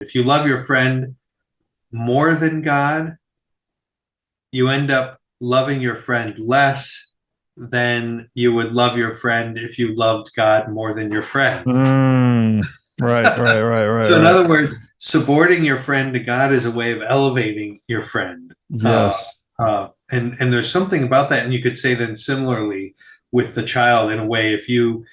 If you love your friend more than God, you end up loving your friend less than you would love your friend if you loved God more than your friend. Right, right, right, right, So, in right. other words, subordinating your friend to God is a way of elevating your friend. Yes. And there's something about that, and you could say then similarly with the child in a way. If you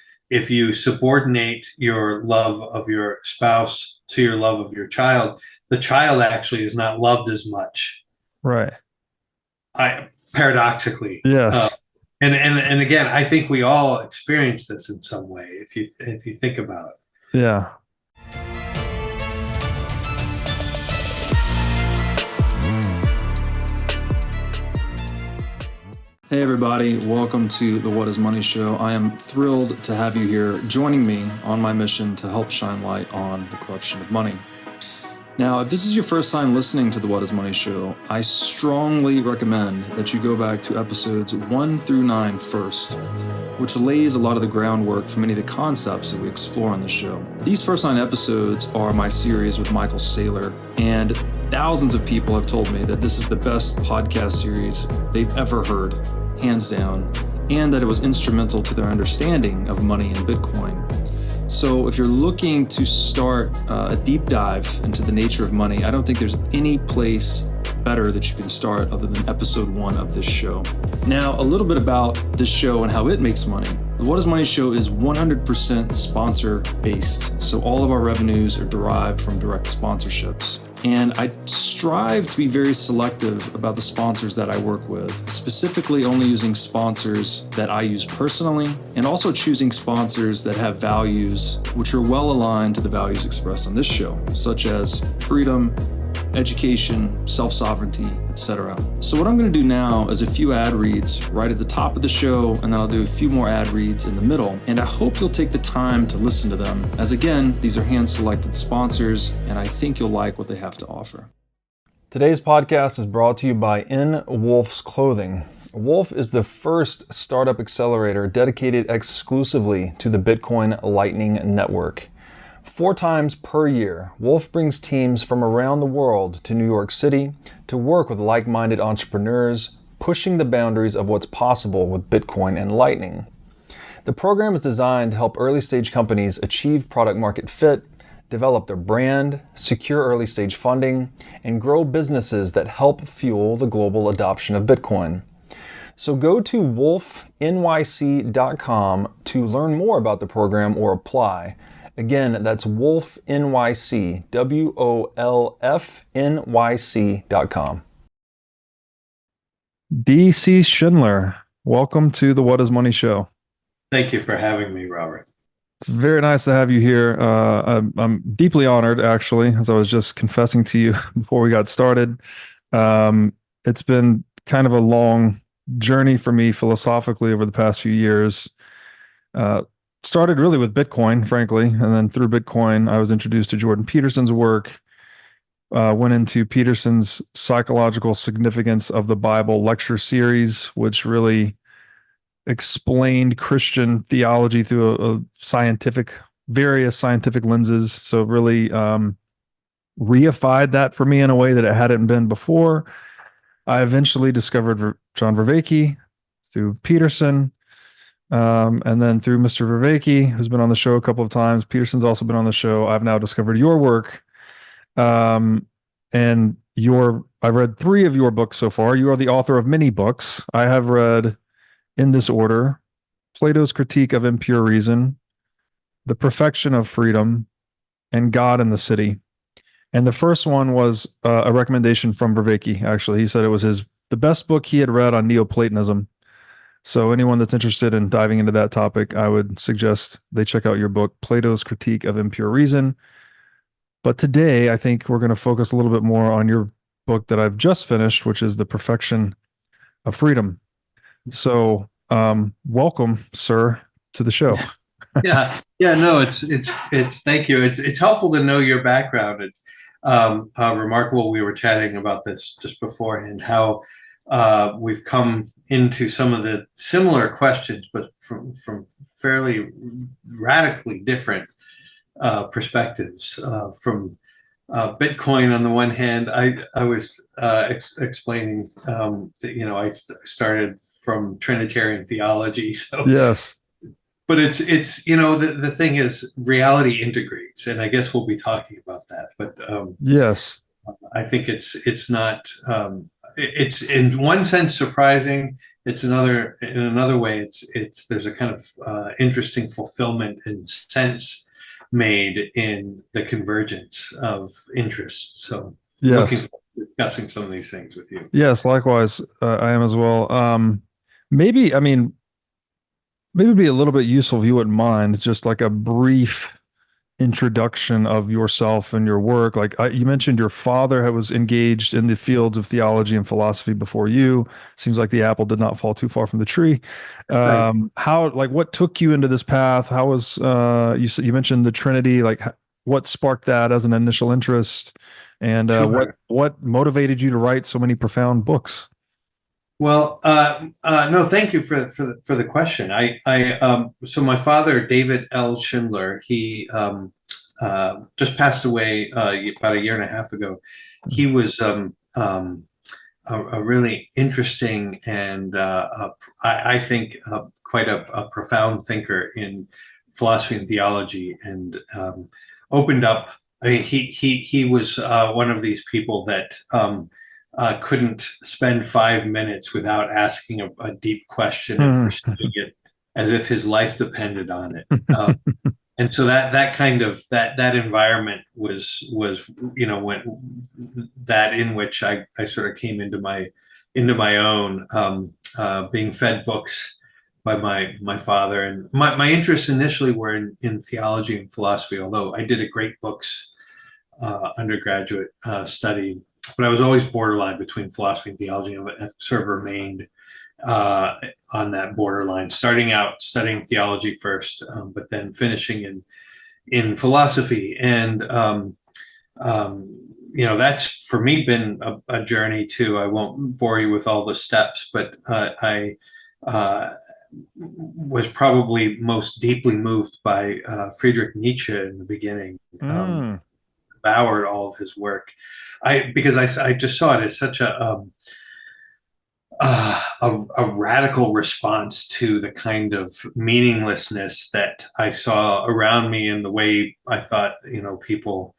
subordinate your love of your spouse to your love of your child, the child actually is not loved as much. Right. I paradoxically, Yes. and again, I think we all experience this in some way if you think about it. Yeah. Hey everybody, welcome to the What is Money Show. I am thrilled to have you here joining me on my mission to help shine light on the corruption of money. Now, if this is your first time listening to the What is Money Show, I strongly recommend that you go back to episodes 1 through 9 first, which lays a lot of the groundwork for many of the concepts that we explore on the show. These first 9 episodes are my series with Michael Saylor, and thousands of people have told me that this is the best podcast series they've ever heard, hands down, and that it was instrumental to their understanding of money and Bitcoin. So if you're looking to start a deep dive into the nature of money, I don't think there's any place better that you can start other than episode 1 of this show. Now, a little bit about this show and how it makes money. The What is Money Show is 100% sponsor based. So all of our revenues are derived from direct sponsorships. And I strive to be very selective about the sponsors that I work with, specifically only using sponsors that I use personally, and also choosing sponsors that have values which are well aligned to the values expressed on this show, such as freedom, education, self-sovereignty, etc. So what I'm going to do now is a few ad reads right at the top of the show, and then I'll do a few more ad reads in the middle. And I hope you'll take the time to listen to them, as again, these are hand-selected sponsors, and I think you'll like what they have to offer. Today's podcast is brought to you by In Wolf's Clothing. Wolf is the first startup accelerator dedicated exclusively to the Bitcoin Lightning Network. 4 times per year, Wolf brings teams from around the world to New York City to work with like-minded entrepreneurs, pushing the boundaries of what's possible with Bitcoin and Lightning. The program is designed to help early-stage companies achieve product-market fit, develop their brand, secure early-stage funding, and grow businesses that help fuel the global adoption of Bitcoin. So go to wolfnyc.com to learn more about the program or apply. Again, that's Wolf NYC, WOLFNYC.com. DC Schindler, welcome to the What is Money Show. Thank you for having me, Robert. It's very nice to have you here. I'm deeply honored, actually, as I was just confessing to you before we got started. It's been kind of a long journey for me philosophically over the past few years. Started really with Bitcoin, frankly, and then through Bitcoin, I was introduced to Jordan Peterson's work, went into Peterson's Psychological Significance of the Bible lecture series, which really explained Christian theology through various scientific lenses. So it really reified that for me in a way that it hadn't been before. I eventually discovered John Vervaeke through Peterson. And then through Mr. Vervaeke, who's been on the show a couple of times. Peterson's also been on the show. I've now discovered your work. And I've read 3 of your books so far. You are the author of many books. I have read, in this order, Plato's Critique of Impure Reason, The Perfection of Freedom, and God in the City. And the first one was a recommendation from Vervaeke, actually. He said it was the best book he had read on Neoplatonism. So anyone that's interested in diving into that topic, I would suggest they check out your book, Plato's Critique of Impure Reason. But today, I think we're going to focus a little bit more on your book that I've just finished, which is The Perfection of Freedom. So welcome, sir, to the show. No, it's thank you. It's helpful to know your background. It's remarkable. We were chatting about this just beforehand, how we've come into some of the similar questions, but from fairly radically different perspectives. From Bitcoin on the one hand. I was explaining that I started from Trinitarian theology, so Yes. but it's the thing is reality integrates, and I guess we'll be talking about that. But Yes. I think it's not it's in one sense surprising. It's another in another way. It's there's a kind of interesting fulfillment and sense made in the convergence of interests. So I'm looking Yes. forward to discussing some of these things with you. Yes. Likewise, I am as well. Maybe, I mean, maybe it'd be a little bit useful if you wouldn't mind, just like a brief introduction of yourself and your work. Like you mentioned, your father was engaged in the fields of theology and philosophy before you. Seems like the apple did not fall too far from the tree. Right. How, like, what took you into this path? How was you mentioned the Trinity? Like, what sparked that as an initial interest, and Sure. what motivated you to write so many profound books? Well, no, thank you for the question. So my father, David L. Schindler, he just passed away about a year and a half ago. He was a really interesting and I think quite a profound thinker in philosophy and theology, and opened up. I mean, he was one of these people that couldn't spend 5 minutes without asking a deep question and Hmm. pursuing it as if his life depended on it. And so that kind of that environment was when that in which I sort of came into my own, being fed books by my father, and my interests initially were in theology and philosophy, although I did a great books undergraduate study, but I was always borderline between philosophy and theology, and I've sort of remained on that borderline, starting out studying theology first, but then finishing in philosophy. And that's for me been a journey too. I won't bore you with all the steps, but I was probably most deeply moved by Friedrich Nietzsche in the beginning. Mm. Devoured all of his work. Because I just saw it as such a radical response to the kind of meaninglessness that I saw around me and the way I thought people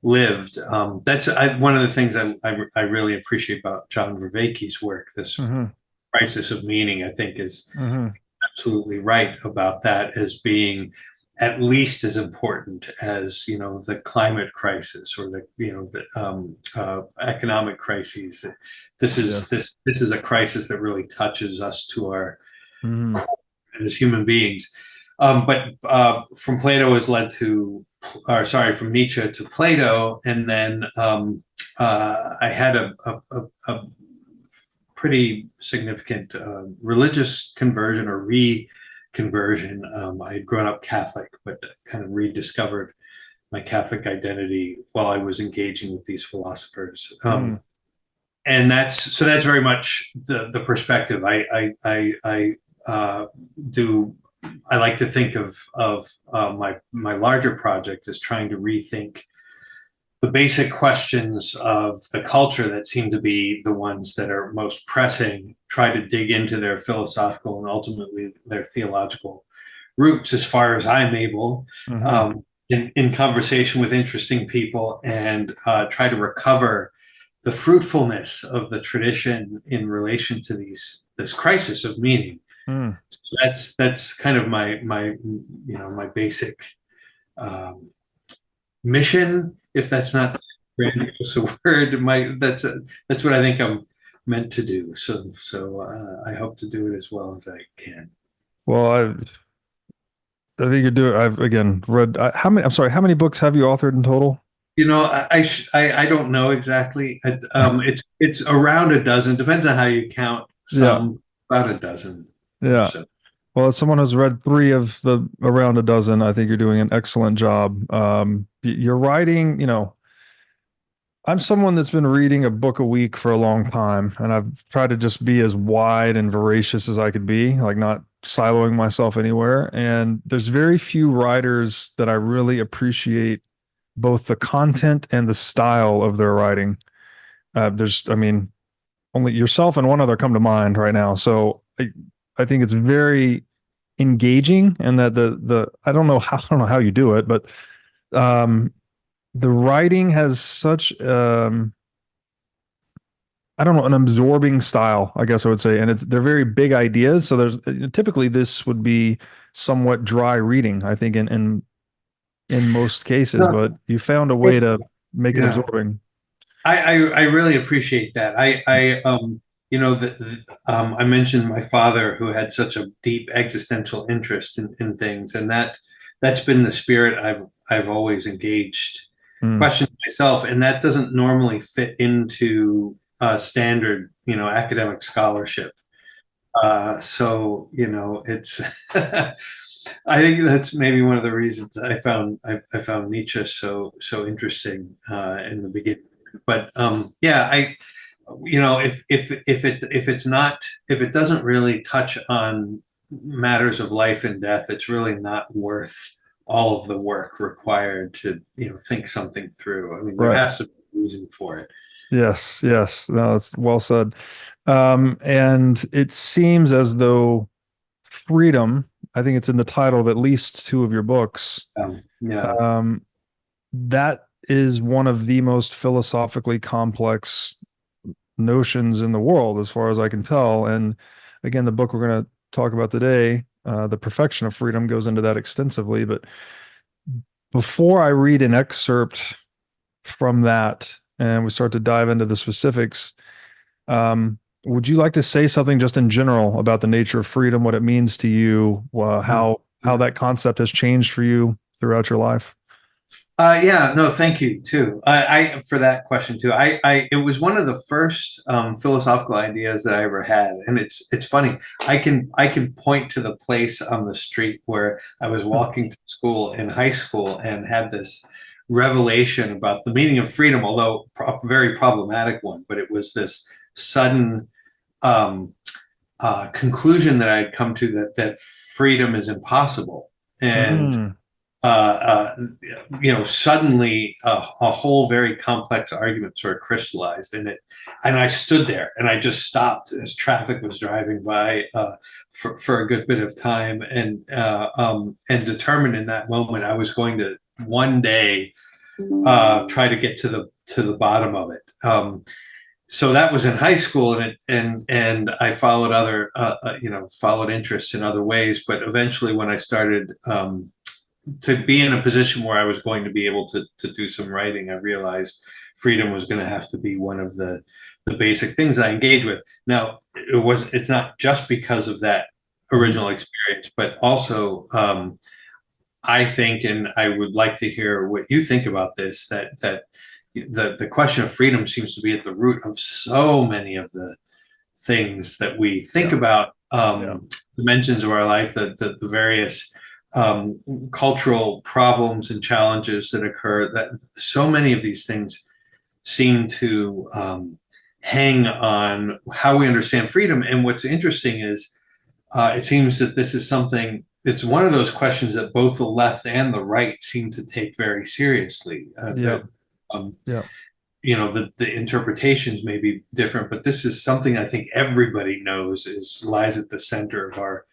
lived. That's one of the things I really appreciate about John Vervaeke's work. This Hmm. crisis of meaning, I think, is Hmm. absolutely right about that as being at least as important as the climate crisis or the economic crises. This is Yes. this is a crisis that really touches us to our Hmm. core as human beings. But from Plato has led to, or sorry, from Nietzsche to Plato, and then I had a pretty significant religious conversion or reconversion. I had grown up Catholic, but kind of rediscovered my Catholic identity while I was engaging with these philosophers. Mm. And that's very much the perspective I do. I like to think of my larger project as trying to rethink the basic questions of the culture that seem to be the ones that are most pressing, try to dig into their philosophical and ultimately their theological roots as far as I'm able, Hmm. in conversation with interesting people, and try to recover the fruitfulness of the tradition in relation to this crisis of meaning. Mm. So that's kind of my basic um, mission, if that's not grandiose a word. That's what I think I'm meant to do. So I hope to do it as well as I can. Well, I think you're doing. I've again read how many. I'm sorry. How many books have you authored in total? I don't know exactly. It's around a dozen. Depends on how you count. Yeah. Some about a dozen or Yeah. so. Well, as someone who's read three of the around a dozen, I think you're doing an excellent job. You're writing. I'm someone that's been reading a book a week for a long time, and I've tried to just be as wide and voracious as I could be, like not siloing myself anywhere. And there's very few writers that I really appreciate both the content and the style of their writing. I mean, only yourself and one other come to mind right now. So I think it's very engaging, and that I don't know how, I don't know how you do it, but um, the writing has such I don't know, an absorbing style, I guess I would say, and they're very big ideas. So there's typically this would be somewhat dry reading, I think, in most cases, No, but you found a way to make it yeah. absorbing. I really appreciate that. You know, I mentioned my father who had such a deep existential interest in things, and that's been the spirit I've always engaged Mm, questions myself, and that doesn't normally fit into standard, academic scholarship. So, it's I think that's maybe one of the reasons I found Nietzsche so interesting in the beginning. But yeah, if it doesn't really touch on matters of life and death, it's really not worth all of the work required to think something through. I mean, there right. has to be a reason for it. Yes, yes. No, that's well said. And it seems as though freedom, I think it's in the title of at least two of your books, Yeah. um, that is one of the most philosophically complex notions in the world, as far as I can tell. And again, the book we're going to talk about today, The Perfection of Freedom, goes into that extensively. But before I read an excerpt from that and we start to dive into the specifics, would you like to say something just in general about the nature of freedom, what it means to you, how that concept has changed for you throughout your life? Yeah, no, thank you too. For that question too. It was one of the first philosophical ideas that I ever had, and it's funny. I can point to the place on the street where I was walking to school in high school and had this revelation about the meaning of freedom, although a very problematic one. But it was this sudden um, conclusion that I had come to that freedom is impossible, and Mm, uh, suddenly a whole very complex argument sort of crystallized in it. And I stood there and I just stopped as traffic was driving by for a good bit of time and determined in that moment I was going to one day try to get to the bottom of it. So that was in high school, and I followed followed interests in other ways. But eventually, when I started to be in a position where I was going to be able to do some writing, I realized freedom was going to have to be one of the basic things I engage with. Now, it's not just because of that original experience, but also I think, and I would like to hear what you think about this, that the question of freedom seems to be at the root of so many of the things that we think yeah, about, yeah, dimensions of our life, the various cultural problems and challenges that occur, that so many of these things seem to hang on how we understand freedom. And what's interesting is it seems that this is something, it's one of those questions that both the left and the right seem to take very seriously. yeah, Um, yeah. the interpretations may be different, but this is something I think everybody knows is lies at the center of our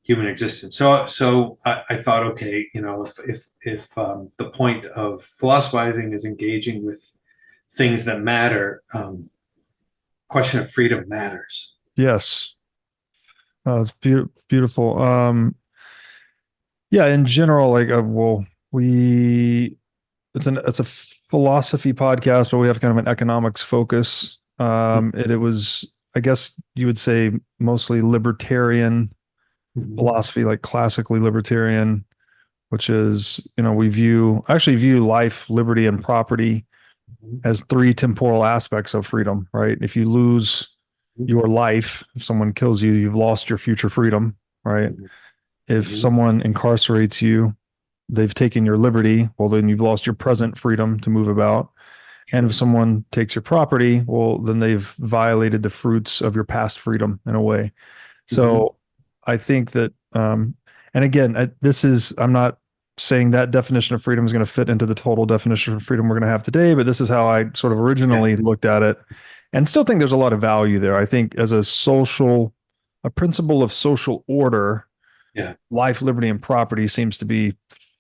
human existence. So I thought, okay, if the point of philosophizing is engaging with things that matter, question of freedom matters. Yes. It's beautiful. Yeah, in general, like, well, we it's a philosophy podcast, but we have kind of an economics focus. It was, I guess you would say, mostly libertarian Mhm. philosophy, like classically libertarian, which is, I actually view life, liberty, and property as three temporal aspects of freedom, right? If you lose your life, if someone kills you, you've lost your future freedom, right? Mhm. If Mhm. someone incarcerates you, they've taken your liberty. Well, then you've lost your present freedom to move about. And if Sure. someone takes your property, well, then they've violated the fruits of your past freedom in a way. Mhm. So I think that, and again, I'm not saying that definition of freedom is going to fit into the total definition of freedom we're going to have today, but this is how I sort of originally looked at it, and still think there's a lot of value there. I think as a principle of social order, Yeah. life, liberty, and property seems to be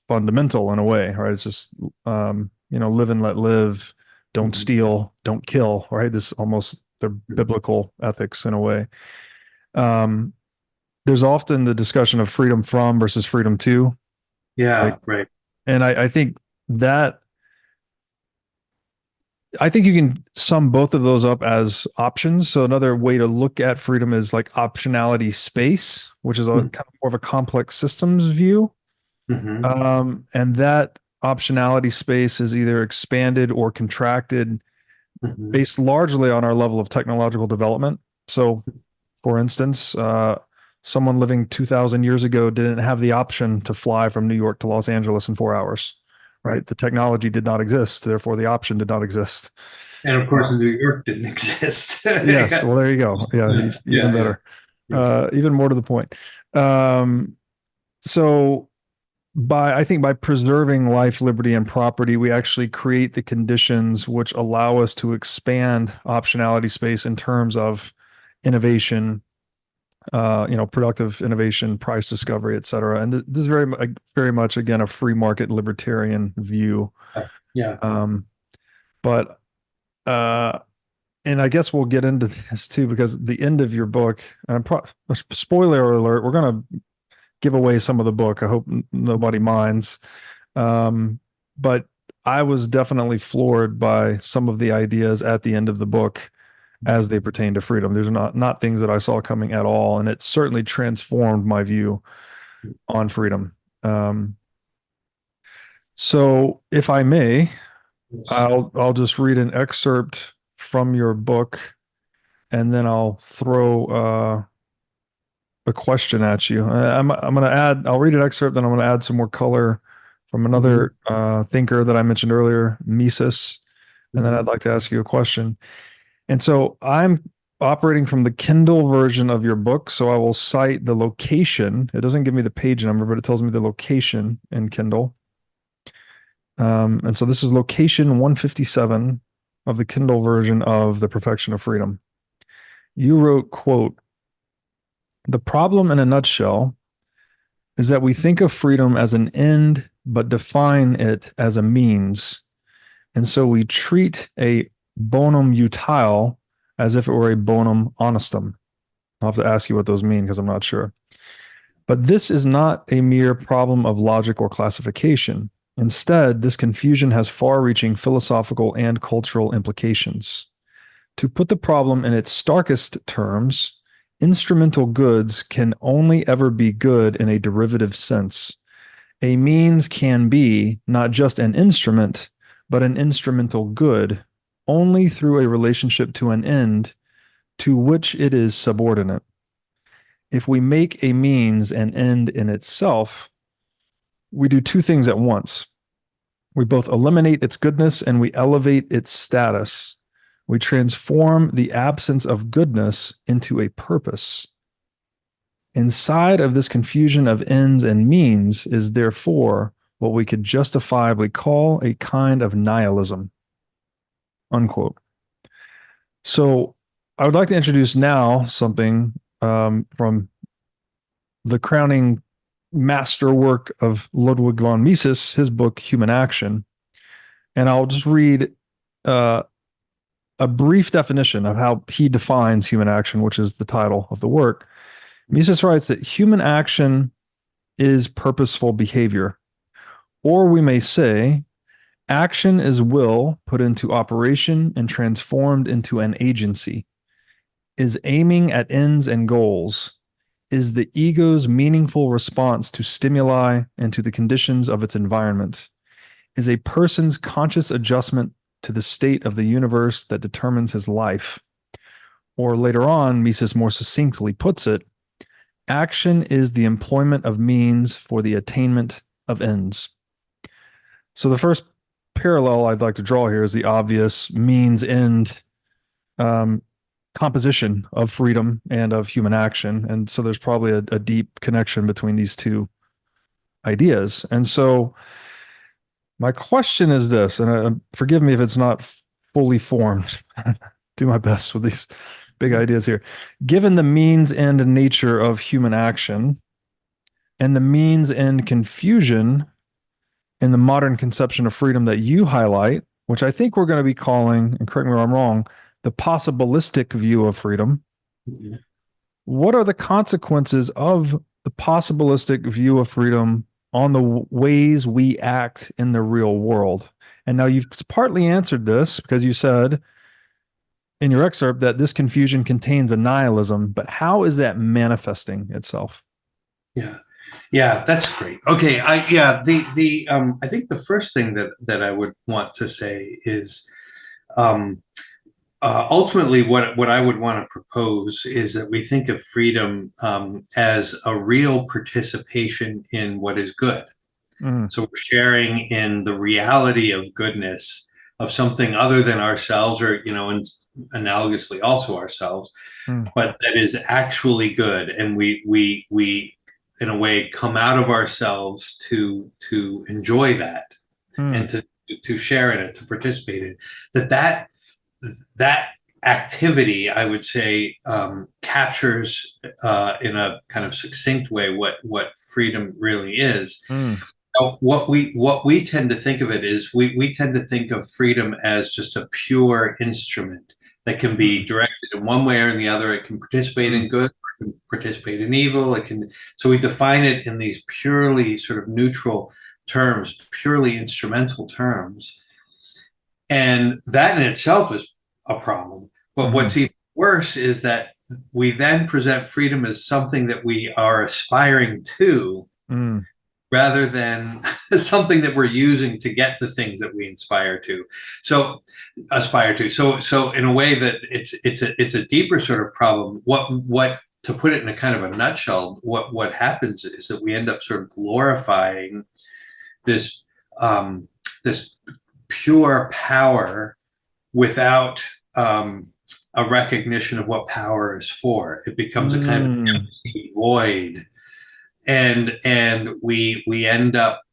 fundamental in a way, right? It's just, live and let live, don't Mhm. steal, don't kill, right? This almost they're biblical ethics in a way. Um, there's often the discussion of freedom from versus freedom to, like, Yeah, right. and I think that I think you can sum both of those up as options. So another way to look at freedom is like optionality space, which is a kind of more of a complex systems view. Mm-hmm. And that optionality space is either expanded or contracted Hmm. based largely on our level of technological development. So, for instance, someone living 2,000 years ago didn't have the option to fly from New York to Los Angeles in 4 hours, right? Right. The technology did not exist. Therefore, the option did not exist. And of Uh, course, in New York didn't exist. yes. Yeah. Well, there you go. Yeah. Yeah. Even Yeah. better. Yeah. Even more to the point. Um, so, I think by preserving life, liberty, and property, we actually create the conditions which allow us to expand optionality space in terms of innovation, productive innovation, price discovery, et cetera. And this is very much, again, a free market libertarian view. Yeah. Um, but, uh, and I guess we'll get into this too, because the end of your book, and spoiler alert, we're going to give away some of the book. I hope nobody minds. But I was definitely floored by some of the ideas at the end of the book as they pertain to freedom. There's not things that I saw coming at all, and it certainly transformed my view on freedom. Um, so, if I may, Yes. I'll just read an excerpt from your book, and then I'll throw a question at you. I'm going to add. I'll read an excerpt, then I'm going to add some more color from Hmm. another thinker that I mentioned earlier, Mises, and then Hmm. I'd like to ask you a question. And so I'm operating from the Kindle version of your book, so I will cite the location. It doesn't give me the page number, but it tells me the location in Kindle. And so this is location 157 of the Kindle version of The Perfection of Freedom. You wrote, quote, "The problem in a nutshell is that we think of freedom as an end, but define it as a means. And so we treat a bonum utile as if it were a bonum honestum." I'll have to ask you what those mean because I'm not sure. But this is not a mere problem of logic or classification. Instead, this confusion has far reaching philosophical and cultural implications. To put the problem in its starkest terms, instrumental goods can only ever be good in a derivative sense. A means can be not just an instrument, but an instrumental good only through a relationship to an end to which it is subordinate. If we make a means an end in itself, we do two things at once. We both eliminate its goodness and we elevate its status. We transform the absence of goodness into a purpose. Inside of this confusion of ends and means is therefore what we could justifiably call a kind of nihilism. Unquote. So I would like to introduce now something from the crowning masterwork of Ludwig von Mises, his book Human Action. And I'll just read uh, a brief definition of how he defines human action, which is the title of the work. Mises writes that human action is purposeful behavior, or we may say, action is will put into operation and transformed into an agency, is aiming at ends and goals, is the ego's meaningful response to stimuli and to the conditions of its environment, is a person's conscious adjustment to the state of the universe that determines his life. Or later on, Mises more succinctly puts it, action is the employment of means for the attainment of ends. So the first parallel I'd like to draw here is the obvious means end um, composition of freedom and of human action. And so there's probably a deep connection between these two ideas. And so my question is this, and forgive me if it's not fully formed. Do my best with these big ideas here. Given the means and nature of human action and the means and confusion in the modern conception of freedom that you highlight, which I think we're going to be calling, and correct me if I'm wrong, the possibilistic view of freedom. Mm-hmm. What are the consequences of the possibilistic view of freedom on the ways we act in the real world? And now you've partly answered this because you said in your excerpt that this confusion contains a nihilism, but how is that manifesting itself? Yeah, that's great. Okay, I think the first thing that I would want to say is ultimately what I would want to propose is that we think of freedom as a real participation in what is good. So we're sharing in the reality of goodness of something other than ourselves, or and analogously also ourselves, but that is actually good, and we in a way come out of ourselves to enjoy that and to share in it, to participate in it. That activity, I would say, captures in a kind of succinct way what freedom really is. Now, what we tend to think of it is we tend to think of freedom as just a pure instrument that can be directed in one way or in the other. It can participate in good, or it can participate in evil. So we define it in these purely sort of neutral terms, purely instrumental terms. And that in itself is a problem. But what's even worse is that we then present freedom as something that we are aspiring to, rather than something that we're using to get the things that we aspire to. So in a way that it's a deeper sort of problem. What to put it in a kind of a nutshell, what happens is that we end up sort of glorifying this this pure power without a recognition of what power is for. It becomes a kind of empty void, and we end up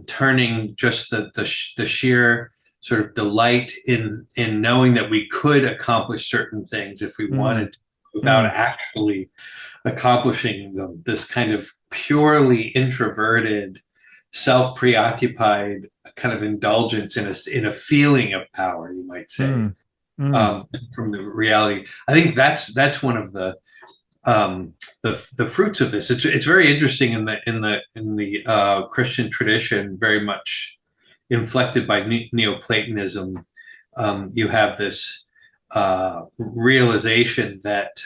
turning just the sheer sort of delight in knowing that we could accomplish certain things if we wanted to, without actually accomplishing them. This kind of purely introverted, self-preoccupied kind of indulgence in a feeling of power, you might say, from the reality. I think that's one of the fruits of this. It's very interesting in the Christian tradition, very much inflected by Neoplatonism. You have this realization that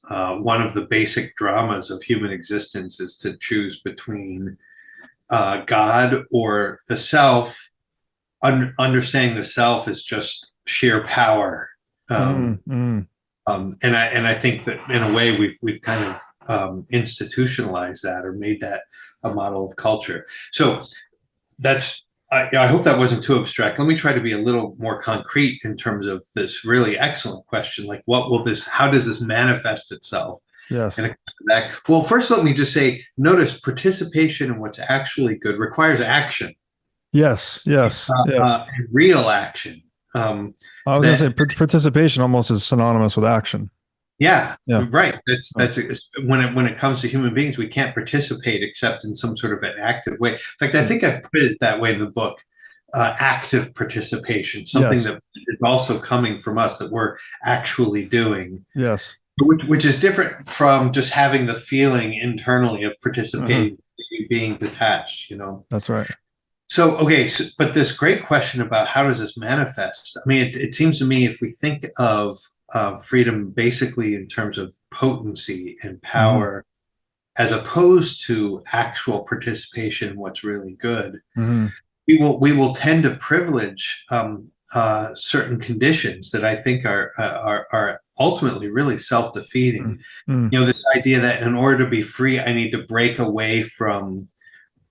one of the basic dramas of human existence is to choose between God or the self, understanding the self is just sheer power. And I think that in a way we've kind of institutionalized that, or made that a model of culture. So that's, I hope that wasn't too abstract. Let me try to be a little more concrete in terms of this really excellent question. Like, how does this manifest itself? Yes. Well, first, let me just say, notice participation in what's actually good requires action. Yes. Real action. I was going to say participation almost is synonymous with action. Yeah. Right. That's when it comes to human beings, we can't participate except in some sort of an active way. In fact, I think I put it that way in the book. Active participation, something that is also coming from us, that we're actually doing. Yes. Which is different from just having the feeling internally of participating, being detached, That's right. So, okay, but this great question about how does this manifest? I mean, it seems to me, if we think of freedom basically in terms of potency and power, as opposed to actual participation in what's really good, we will tend to privilege certain conditions that I think are ultimately really self-defeating. This idea that in order to be free, I need to break away from,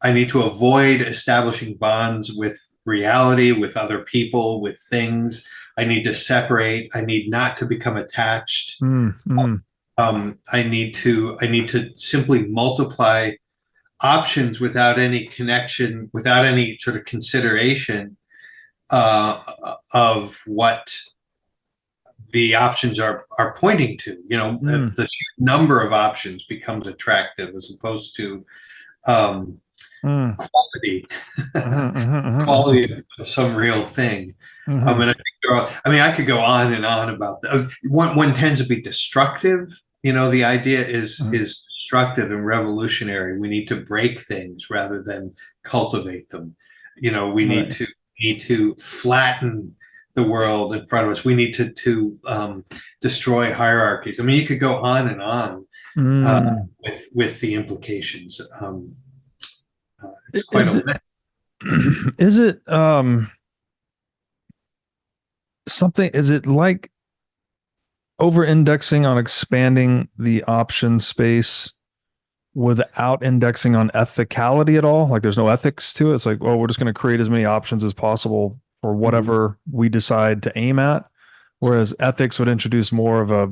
I need to avoid establishing bonds with reality, with other people, with things. I need to separate. I need not to become attached. I need to simply multiply options without any connection, without any sort of consideration uh, of what the options are pointing to. The number of options becomes attractive as opposed to um, Mm. quality, Mm-hmm. quality of some real thing. Mm-hmm. And I could go on and on about that. One tends to be destructive. The idea is destructive and revolutionary. We need to break things rather than cultivate them. We Right. need to flatten the world in front of us. We need to destroy hierarchies. I mean, you could go on and on Mm. with the implications. It's quite Is a it list. is it something, is it like over indexing on expanding the option space without indexing on ethicality at all? Like there's no ethics to it. It's like, well, we're just going to create as many options as possible for Mhm. whatever we decide to aim at. Whereas ethics would introduce more of a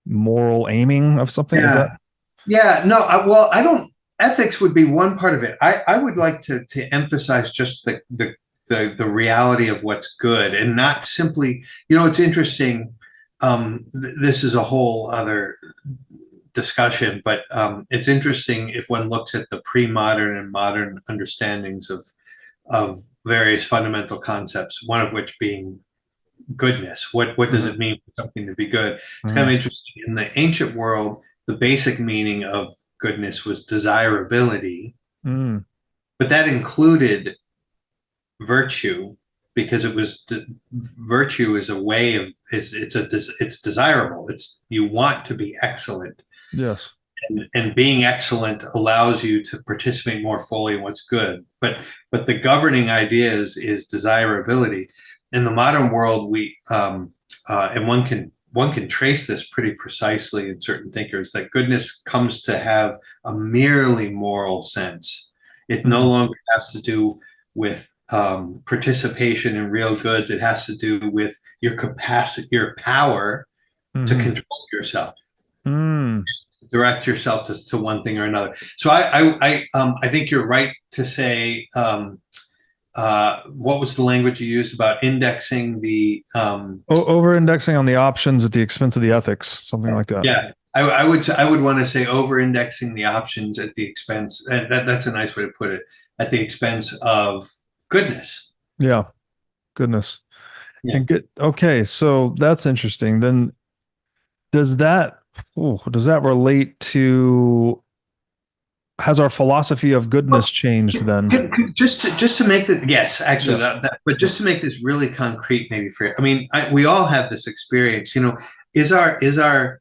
moral aiming of something. Is that? Yeah. Yeah, no, well, I don't. Ethics would be one part of it. I would like to emphasize just the reality of what's good, and not simply. It's interesting. This is a whole other discussion, but it's interesting if one looks at the pre-modern and modern understandings of various fundamental concepts. One of which being goodness. What does Mhm. it mean for something to be good? It's kind of Mhm. interesting. In the ancient world, the basic meaning of goodness was desirability, Mm. but that included virtue because virtue is a way of it's desirable. It's you want to be excellent, Yes. and being excellent allows you to participate more fully in what's good. But the governing idea is desirability. In the modern world, and one can trace this pretty precisely in certain thinkers, that goodness comes to have a merely moral sense. It no Mm. longer has to do with participation in real goods. It has to do with your capacity, your power to Mhm. control yourself, Mm. direct yourself to one thing or another. So I think you're right to say, what was the language you used about indexing the Over indexing on the options at the expense of the ethics, something like that. yeah. I would want to say over indexing the options at the expense, and that's a nice way to put it, at the expense of goodness. Yeah. Goodness. Yeah. And good. Okay. So that's interesting. Then does that, does that relate to, has our philosophy of goodness changed then? Just to make that, yes, actually, Yeah. but Yeah. just to make this really concrete, maybe for you. I mean, we all have this experience. Is our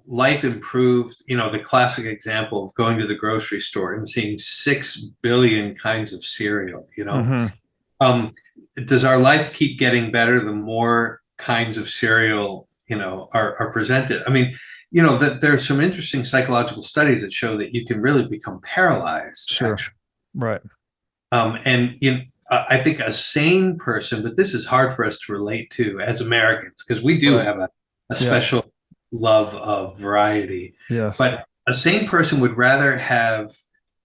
life improved? The classic example of going to the grocery store and seeing 6 billion kinds of cereal. Mm-hmm. Um, does our life keep getting better the more kinds of cereal are presented? I mean, that there's some interesting psychological studies that show that you can really become paralyzed, Sure. actually. Right. And I think a sane person, but this is hard for us to relate to as Americans because we do Right. have a Yeah. special love of variety. Yes. But a sane person would rather have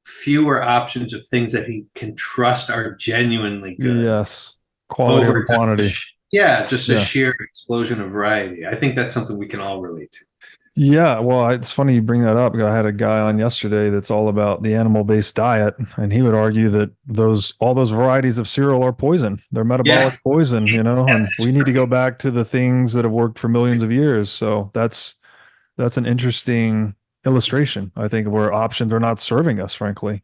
fewer options of things that he can trust are genuinely good Yes. Quality over over quantity. just a Yeah. sheer explosion of variety. I think that's something we can all relate to. Yeah, well, it's funny you bring that up. I had a guy on yesterday that's all about the animal-based diet, and he would argue that all those varieties of cereal are poison. They're metabolic Yeah, poison, yeah, and that's we need to go right. back to the things that have worked for millions of years. So that's an interesting illustration, I think, where options are not serving us, frankly.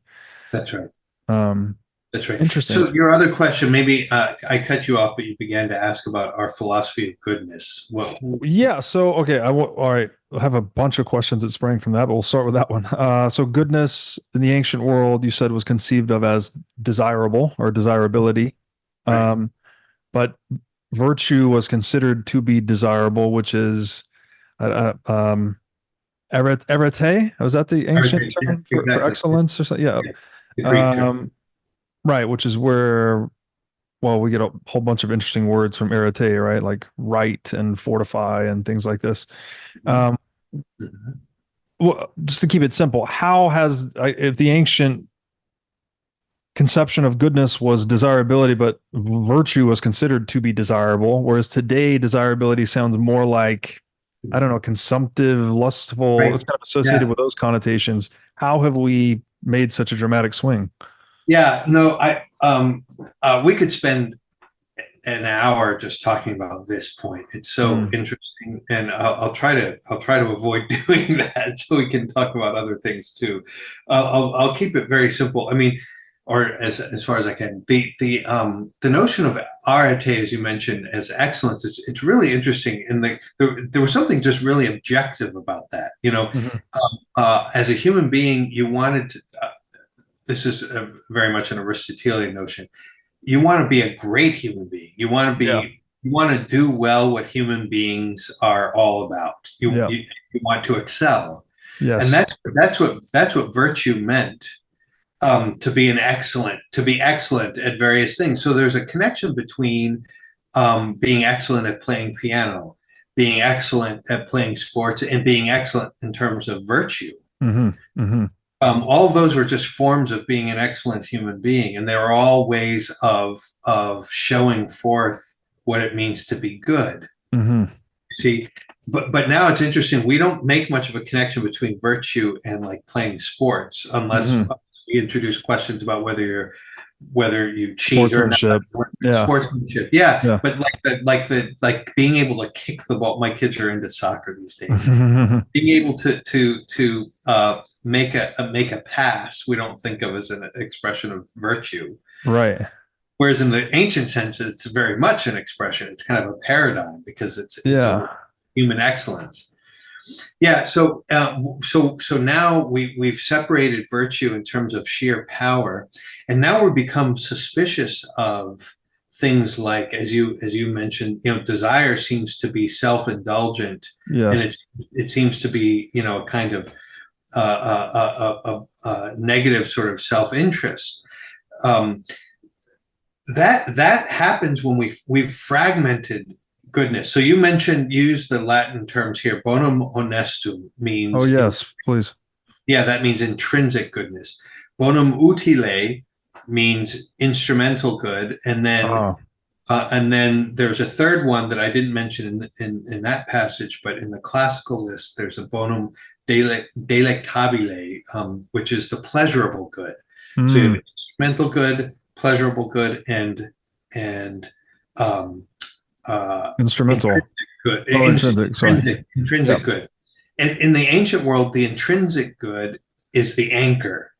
That's right. Um, That's right. Interesting. So your other question, maybe I cut you off, but you began to ask about our philosophy of goodness. Well, Yeah. So, okay. All right. I have a bunch of questions that sprang from that, but we'll start with that one. So goodness in the ancient world, you said was conceived of as desirable or desirability. right. Um, but virtue was considered to be desirable, which is, arete. Was that the ancient Okay, yeah, term for exactly. excellence or something? Yeah. Yeah, the Greek term. Um, right. Which is where, well, we get a whole bunch of interesting words from arete, right? Like right and fortify and things like this. Um, Mhm. well, just to keep it simple, how has if the ancient conception of goodness was desirability, but virtue was considered to be desirable. Whereas today, desirability sounds more like, I don't know, consumptive, lustful. Right. It's kind of associated Yeah. with those connotations. How have we made such a dramatic swing? Yeah. No, we could spend an hour just talking about this point. It's so Mm. interesting, and I'll try to avoid doing that so we can talk about other things too. I'll keep it very simple. I mean, or as far as I can. The notion of arete, as you mentioned, as excellence, it's really interesting. And there was something just really objective about that. Mhm. As a human being, you wanted to. This is very much an Aristotelian notion. You want to be a great human being. Yeah. You want to do well what human beings are all about. Yeah. You want to excel, and Yes. that's what virtue meant. To be excellent at various things. So there's a connection between being excellent at playing piano, being excellent at playing sports, and being excellent in terms of virtue. Hmm. Hmm. All of those were just forms of being an excellent human being, and they were all ways of showing forth what it means to be good. Hmm. See, but now it's interesting. We don't make much of a connection between virtue and like playing sports, unless Hmm. we introduce questions about whether you cheat or not. Sportsmanship. Yeah. Sportsmanship, yeah. Yeah. But like being able to kick the ball. My kids are into soccer these days. Being able to make a pass, we don't think of as an expression of virtue. Right. Whereas in the ancient sense, it's very much an expression. It's kind of a paradigm because it's a Yeah. human excellence. Yeah. So now we've separated virtue in terms of sheer power, and now we're become suspicious of things like, as you mentioned, desire seems to be self-indulgent, and Yes. it seems to be a kind of negative sort of self-interest. Um, that happens when we've fragmented goodness. So you used the Latin terms here. Bonum honestum Oh, means, yes, please. yeah, that means intrinsic goodness. Bonum utile means instrumental good, Oh, and then there's a third one that I didn't mention in that passage, but in the classical list, there's a bonum delectabile, which is the pleasurable good. So you have mm, instrumental good, pleasurable good, and um, instrumental. intrinsic good, Oh, intrinsic. Sorry. intrinsic Yep. good. And in the ancient world, the intrinsic good is the anchor.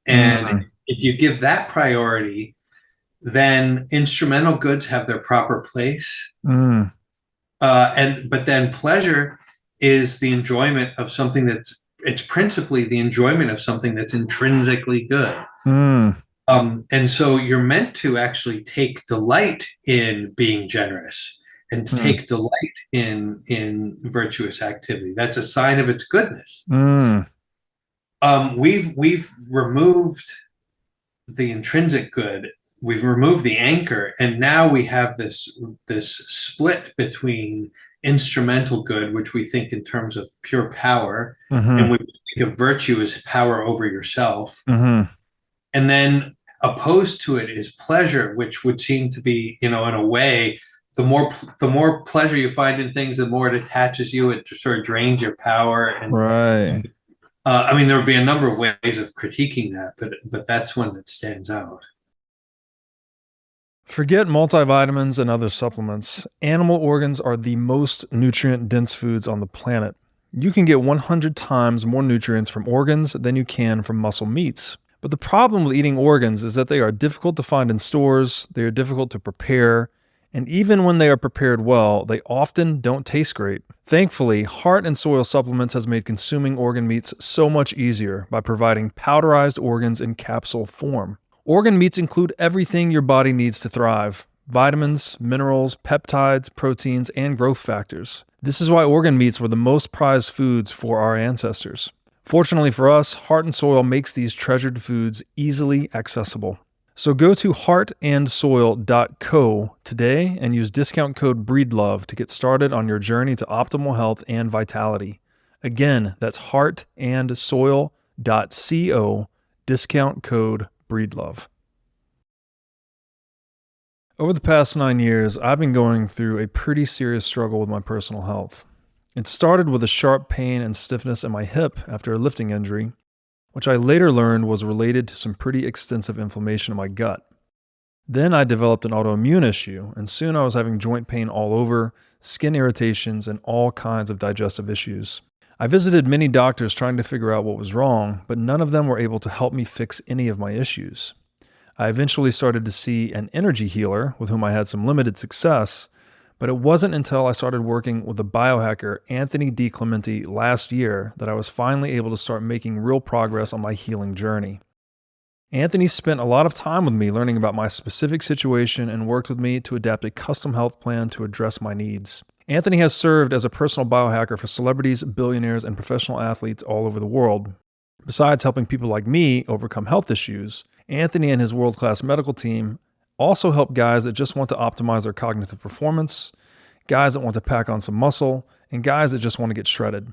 And Mm, if you give that priority, then instrumental goods have their proper place. mm, But then pleasure is the enjoyment of something it's principally the enjoyment of something that's intrinsically good. mm, And so you're meant to actually take delight in being generous and to mm, take delight in virtuous activity. That's a sign of its goodness. mm. We've removed the intrinsic good, we've removed the anchor, and now we have this split between instrumental good, which we think in terms of pure power, and Hmm. we think of virtue as power over yourself. Hmm. And then opposed to it is pleasure, which would seem to be, in a way, the more pleasure you find in things, the more it attaches you. It sort of drains your power, and Right. I mean, there would be a number of ways of critiquing that, but that's one that stands out. Forget multivitamins and other supplements. Animal organs are the most nutrient dense foods on the planet. You can get 100 times more nutrients from organs than you can from muscle meats. But the problem with eating organs is that they are difficult to find in stores, they are difficult to prepare, and even when they are prepared well, they often don't taste great. Thankfully, Heart and Soil Supplements has made consuming organ meats so much easier by providing powderized organs in capsule form. Organ meats include everything your body needs to thrive: vitamins, minerals, peptides, proteins, and growth factors. This is why organ meats were the most prized foods for our ancestors. Fortunately for us, Heart and Soil makes these treasured foods easily accessible. So go to heartandsoil.co today and use discount code BREEDLOVE to get started on your journey to optimal health and vitality. Again, that's heartandsoil.co, discount code BREEDLOVE. Over the past 9 years, I've been going through a pretty serious struggle with my personal health. It started with a sharp pain and stiffness in my hip after a lifting injury, which I later learned was related to some pretty extensive inflammation in my gut. Then I developed an autoimmune issue, and soon I was having joint pain all over, skin irritations, and all kinds of digestive issues. I visited many doctors trying to figure out what was wrong, but none of them were able to help me fix any of my issues. I eventually started to see an energy healer with whom I had some limited success, but it wasn't until I started working with the biohacker Anthony DiClementi last year that I was finally able to start making real progress on my healing journey. Anthony spent a lot of time with me learning about my specific situation and worked with me to adapt a custom health plan to address my needs. Anthony has served as a personal biohacker for celebrities, billionaires, and professional athletes all over the world. Besides helping people like me overcome health issues, Anthony and his world-class medical team also help guys that just want to optimize their cognitive performance, guys that want to pack on some muscle, and guys that just want to get shredded.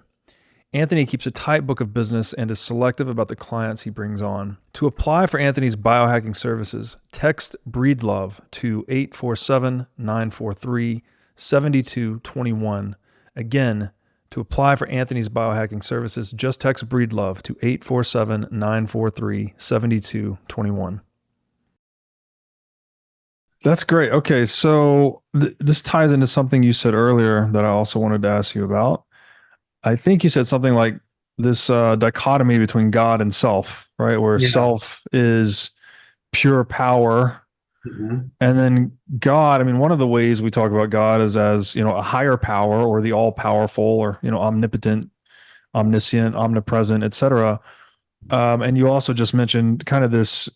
Anthony keeps a tight book of business and is selective about the clients he brings on. To apply for Anthony's biohacking services, text Breedlove to 847-943-7221. Again, to apply for Anthony's biohacking services, just text Breedlove to 847-943-7221. That's great. Okay, so this ties into something you said earlier that I also wanted to ask you about. I think you said something like this dichotomy between God and self, right? Where Yeah. self is pure power. Mm-hmm. And then God, I mean, one of the ways we talk about God is as, a higher power or the all powerful or, omnipotent, omniscient, omnipresent, etc. And you also just mentioned kind of this,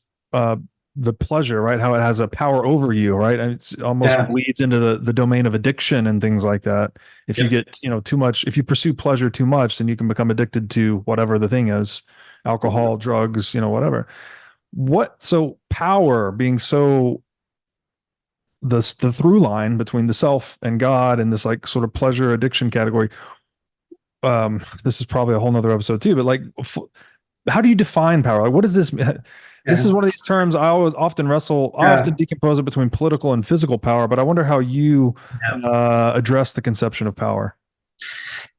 the pleasure, right? How it has a power over you, right? And it's almost bleeds into the domain of addiction and things like that. If you get, too much, if you pursue pleasure too much, then you can become addicted to whatever the thing is, alcohol, drugs, whatever. So power being so the through line between the self and God and this like sort of pleasure addiction category. This is probably a whole nother episode too, but like, how do you define power? Like, what is this? This is one of these terms I often wrestle. I often decompose it between political and physical power, but I wonder how you address the conception of power.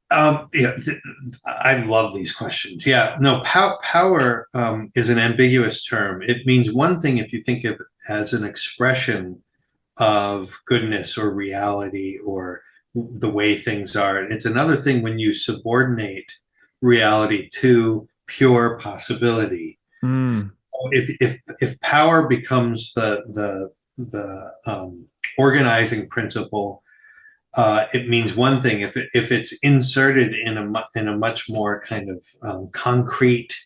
I love these questions. Power is an ambiguous term. It means one thing if you think of it as an expression of goodness or reality or the way things are. And it's another thing when you subordinate reality to pure possibility. If power becomes the organizing principle, it means one thing. If it's inserted in a much more kind of concrete,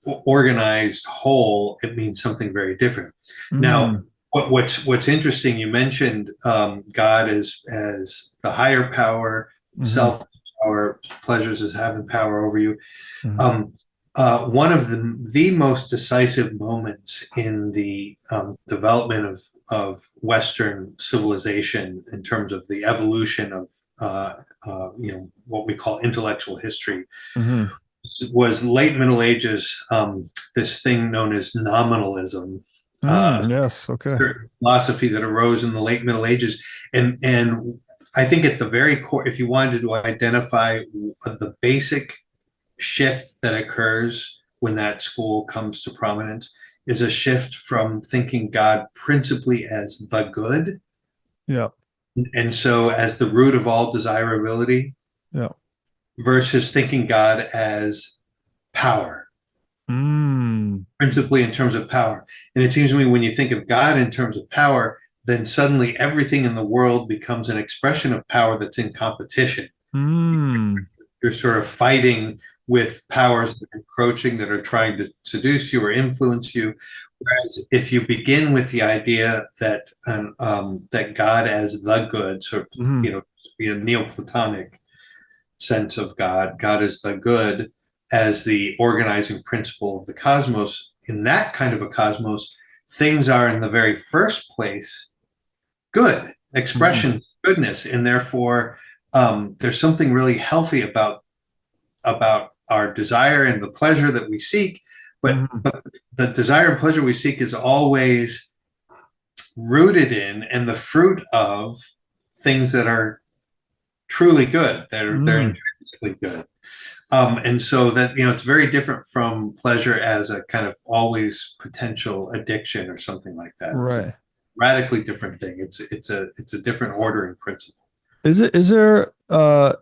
organized whole, it means something very different. Now, what's interesting, you mentioned God as the higher power, self power, pleasures as having power over you. One of the most decisive moments in the development of Western civilization in terms of the evolution of what we call intellectual history was late Middle Ages. This thing known as nominalism. Yes. Okay. Philosophy that arose in the late Middle Ages, and I think at the very core, if you wanted to identify the basic shift that occurs when that school comes to prominence, is a shift from thinking God principally as the good, and so as the root of all desirability, versus thinking God as power. Principally in terms of power. And it seems to me when you think of God in terms of power, then suddenly everything in the world becomes an expression of power that's in competition. You're sort of fighting with powers that are encroaching, that are trying to seduce you or influence you. Whereas if you begin with the idea that that God as the good, sort of, be a Neoplatonic sense of God, God is the good, as the organizing principle of the cosmos, in that kind of a cosmos, things are in the very first place good, expressions of goodness, and therefore there's something really healthy about our desire and the pleasure that we seek, but the desire and pleasure we seek is always rooted in and the fruit of things that are truly good, they're intrinsically good. And so that, it's very different from pleasure as a kind of always potential addiction or something like that. It's a Right. radically different thing. It's a different ordering principle. Is there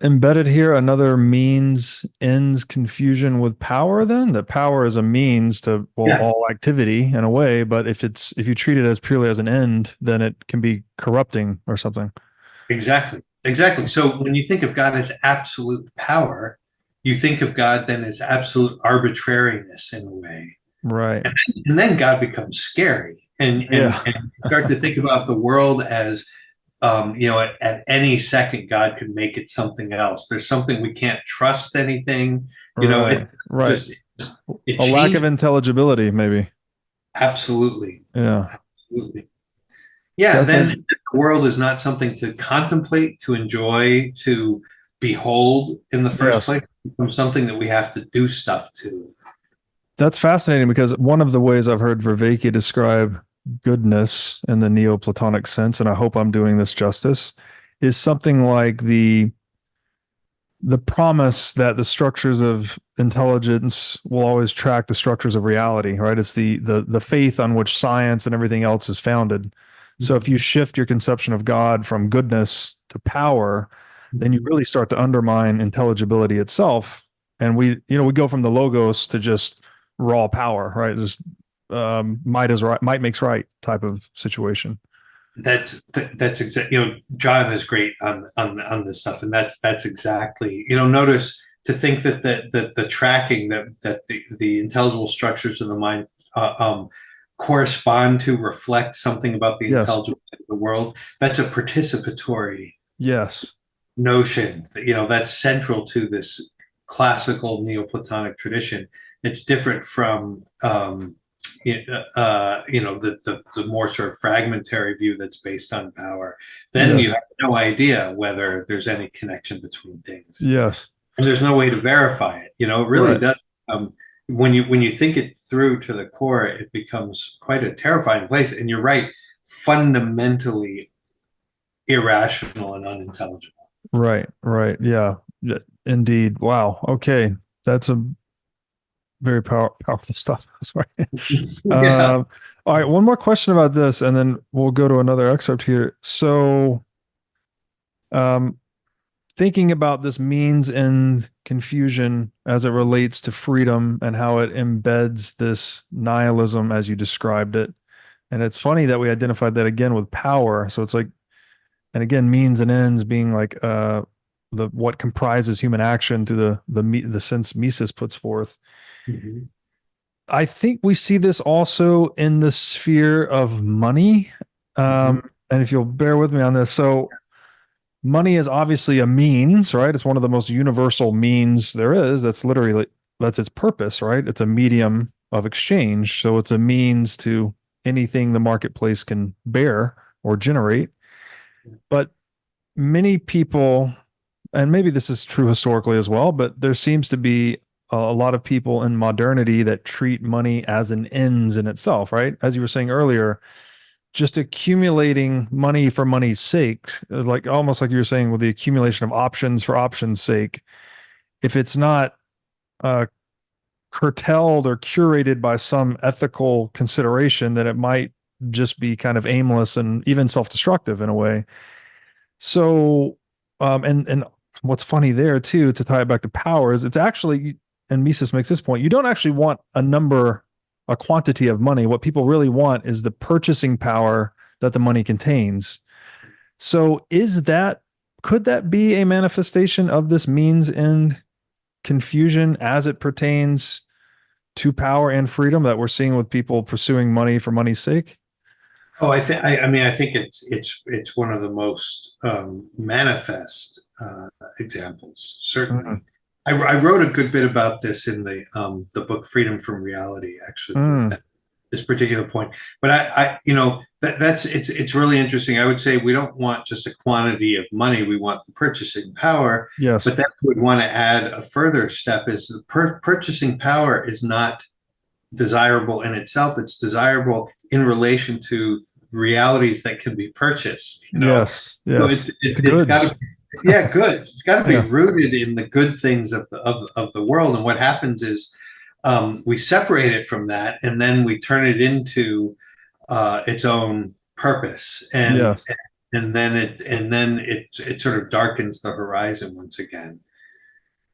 embedded here another means ends confusion with power then? That power is a means to, well, Yeah, all activity in a way, but if you treat it as purely as an end, then it can be corrupting or something. exactly. Exactly. So when you think of God as absolute power, you think of God then as absolute arbitrariness in a way. Right. And then God becomes scary. Yeah. And you start to think about the world as, at any second, God could make it something else. There's something we can't trust anything. Right. It Right. it A lack of changes. intelligibility, maybe. Absolutely. Yeah. Absolutely. Yeah. That's Then interesting. the world is not something to contemplate, to enjoy, to behold in the first Yes. place. It becomes something that we have to do stuff to. That's fascinating because one of the ways I've heard Vervaeke describe goodness in the Neoplatonic sense, and I hope I'm doing this justice, is something like the promise that the structures of intelligence will always track the structures of reality, right? It's the faith on which science and everything else is founded. So if you shift your conception of God from goodness to power, then you really start to undermine intelligibility itself. And we go from the logos to just raw power, right? Just might is right, might makes right type of situation. That's exactly, John is great on this stuff, and that's exactly, notice to think that the tracking that the intelligible structures of the mind correspond to, reflect something about the Yes. intelligible of the world. That's a participatory Yes. notion. That's central to this classical Neoplatonic tradition. It's different from the more sort of fragmentary view that's based on power. Then Yes. you have no idea whether there's any connection between things, Yes. and there's no way to verify it. It really Right. does. When you think it through to the core, it becomes quite a terrifying place. And you're right, fundamentally irrational and unintelligible. Right. Right. Yeah. Indeed. Wow. Okay. That's a very powerful stuff. Sorry. Yeah. All right. One more question about this, and then we'll go to another excerpt here. So, um, thinking about this means in confusion as it relates to freedom and how it embeds this nihilism as you described it. And it's funny that we identified that again with power. So it's like, and again, means and ends being like the what comprises human action through the sense Mises puts forth. Mm-hmm. I think we see this also in the sphere of money. Mm-hmm. And if you'll bear with me on this, so money is obviously a means, right? It's one of the most universal means there is. That's its purpose, right? It's a medium of exchange. So it's a means to anything the marketplace can bear or generate. But many people, and maybe this is true historically as well, but there seems to be a lot of people in modernity that treat money as an ends in itself, right? As you were saying earlier, just accumulating money for money's sake, like almost like you were saying with the accumulation of options for options' sake. If it's not uh, curtailed or curated by some ethical consideration, then it might just be kind of aimless and even self-destructive in a way. So, and what's funny there too, to tie it back to power, is it's actually, and Mises makes this point, you don't actually want a quantity of money. What people really want is the purchasing power that the money contains. So could that be a manifestation of this means end confusion as it pertains to power and freedom that we're seeing with people pursuing money for money's sake? Oh, I think it's one of the most manifest examples, Mm, certainly. I wrote a good bit about this in the book Freedom from Reality, actually, mm, this particular point. But it's really interesting. I would say we don't want just a quantity of money; we want the purchasing power. yes. But that would want to add a further step: is the purchasing power is not desirable in itself. It's desirable in relation to realities that can be purchased, you know. Yes. So Yes. The it's got to goods. be, yeah, good. It's got to be Yeah. rooted in the good things of the world. And what happens is we separate it from that, and then we turn it into its own purpose, Yes. and then it sort of darkens the horizon once again.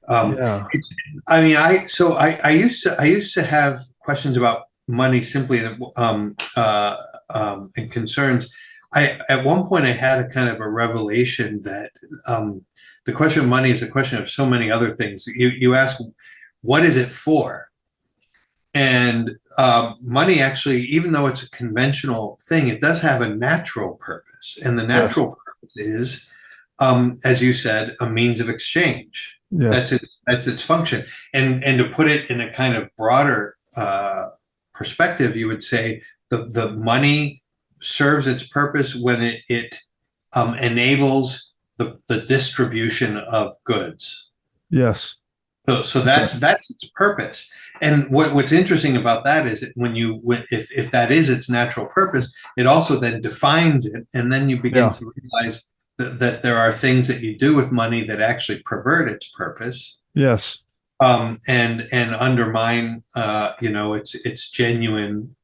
Um, Yeah. it's, I mean, I used to have questions about money simply, and concerns. I At one point I had a kind of a revelation that the question of money is a question of so many other things. You ask, what is it for? And money actually, even though it's a conventional thing, it does have a natural purpose, and the Yes. natural purpose is, as you said, a means of exchange. Yes. That's its function. And to put it in a kind of broader perspective, you would say the money serves its purpose when it enables the distribution of goods. Yes. So that's its purpose. And what's interesting about that is that if that is its natural purpose, it also then defines it, and then you begin Yeah. to realize that there are things that you do with money that actually pervert its purpose, Yes. and undermine its genuine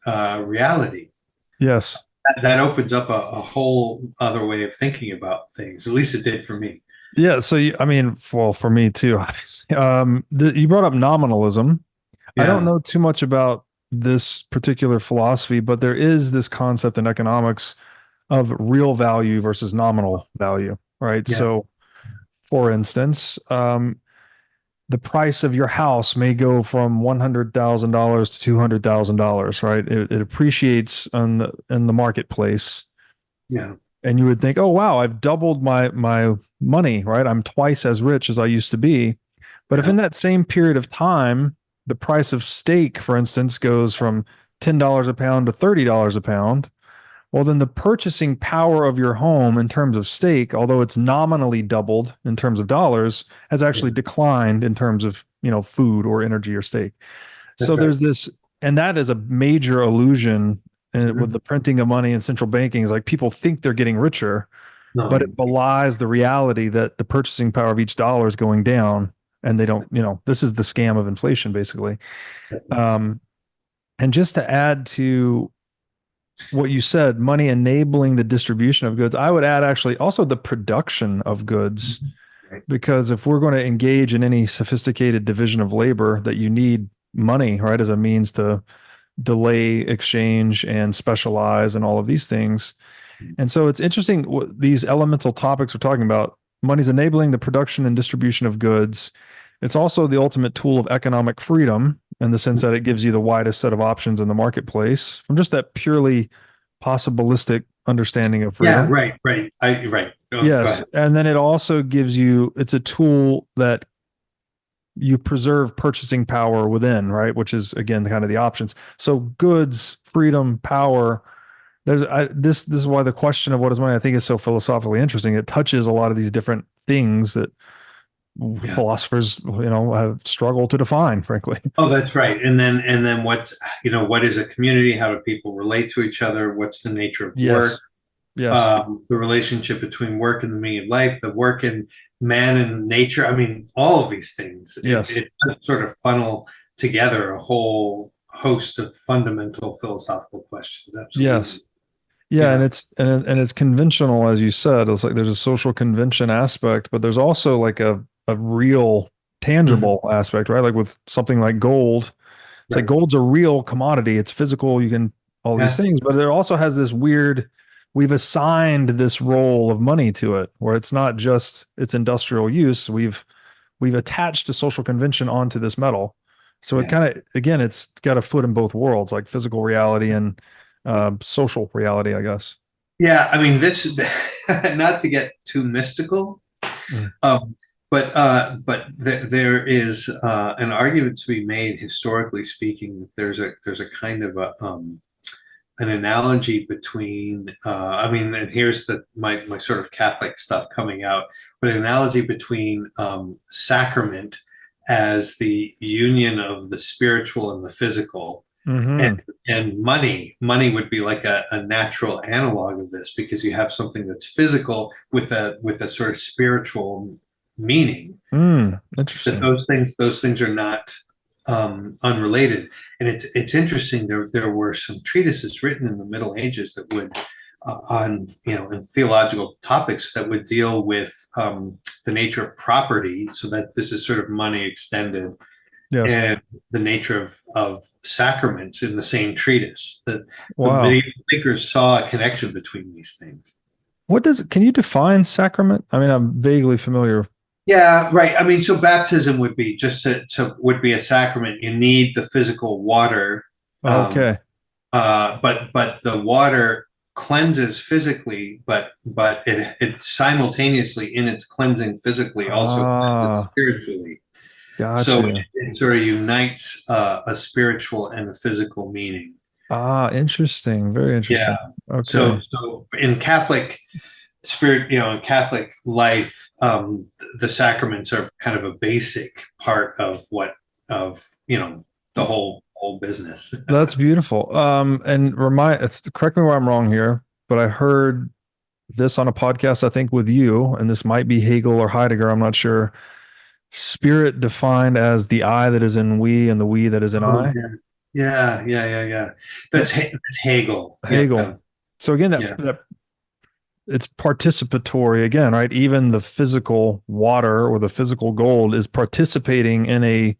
reality. Yes. That opens up a whole other way of thinking about things. At least it did for me. Yeah. So, I mean, well, for me too, obviously. You brought up nominalism. I don't Yeah, know too much about this particular philosophy, but there is this concept in economics of real value versus nominal value, right? yeah, So, for instance, the price of your house may go from $100,000 to $200,000, right? It appreciates in the marketplace, yeah, and you would think, oh wow, I've doubled my money, right? I'm twice as rich as I used to be. But if yeah, in that same period of time, the price of steak, for instance, goes from $10 a pound to $30 a pound, well, then the purchasing power of your home in terms of steak, although it's nominally doubled in terms of dollars, has yeah. actually declined in terms of, food or energy or steak. So That's right. there's this, and that is a major illusion with Mhm. the printing of money and central banking. Is like people think they're getting richer, No, but it belies the reality that the purchasing power of each dollar is going down, and they don't, this is the scam of inflation, basically. Um, and just to add to what you said, money enabling the distribution of goods, I would add actually also the production of goods, right. because if we're going to engage in any sophisticated division of labor, that you need money, right, as a means to delay exchange and specialize and all of these things. And so it's interesting what these elemental topics we're talking about. Money's enabling the production and distribution of goods. It's also the ultimate tool of economic freedom in the sense that it gives you the widest set of options in the marketplace from just that purely possibilistic understanding of Yeah, freedom. right, right. Right. Go Yes. ahead. And then it also gives you, it's a tool that you preserve purchasing power within, right? Which is again, kind of the options. So goods, freedom, power, this is why the question of what is money, I think, is so philosophically interesting. It touches a lot of these different things that Yeah. philosophers, have struggled to define, frankly. Oh, that's right. And then what is a community? How do people relate to each other? What's the nature of work? Yes. Yes. The relationship between work and the meaning of life, the work and man and nature. I mean, all of these things. Yes. It sort of funnel together a whole host of fundamental philosophical questions. Yes. Absolutely. Yeah, and Yeah. it's conventional, as you said. It's like there's a social convention aspect, but there's also like a real Mhm. tangible aspect, right? Like with something like gold. It's like Right. gold's a real commodity. It's physical. You can all these Yeah. things, but it also has this weird. We've assigned this role of money to it, where it's not just its industrial use. We've attached a social convention onto this metal. So it Yeah. kind of, again, it's got a foot in both worlds, like physical reality and social reality, I guess. Yeah. I mean, this, not to get too mystical, Mm. um, but there is an argument to be made, historically speaking, that there's a kind of an analogy between I mean, and here's my sort of Catholic stuff coming out, but an analogy between sacrament as the union of the spiritual and the physical. Mm-hmm. And money would be like a natural analog of this, because you have something that's physical with a sort of spiritual meaning. That Interesting. those things are not unrelated. And it's interesting. There were some treatises written in the Middle Ages that would on in theological topics that would deal with the nature of property. So that this is sort of money extended, Yes. and the nature of sacraments in the same treatise. That the Wow. medieval thinkers saw a connection between these things. Can you define sacrament? I mean, I'm vaguely familiar. Yeah, right. I mean, so baptism would be just would be a sacrament. You need the physical water, um, Okay. but the water cleanses physically, but it simultaneously, in its cleansing physically, also cleanses Ah, spiritually. So gotcha. it sort of unites a spiritual and a physical meaning. Interesting. Very Yeah. interesting. So Okay. so in Catholic spirit, in Catholic life, the sacraments are kind of a basic part of the whole business. That's beautiful. And correct me where I'm wrong here, but I heard this on a podcast, I think with you, and this might be Hegel or Heidegger, I'm not sure. Spirit defined as the I that is in we and the we that is in Oh I. yeah, yeah. That That's Hegel. Yeah, Hegel. So again, yeah, that it's participatory again, right? Even the physical water or the physical gold is participating in a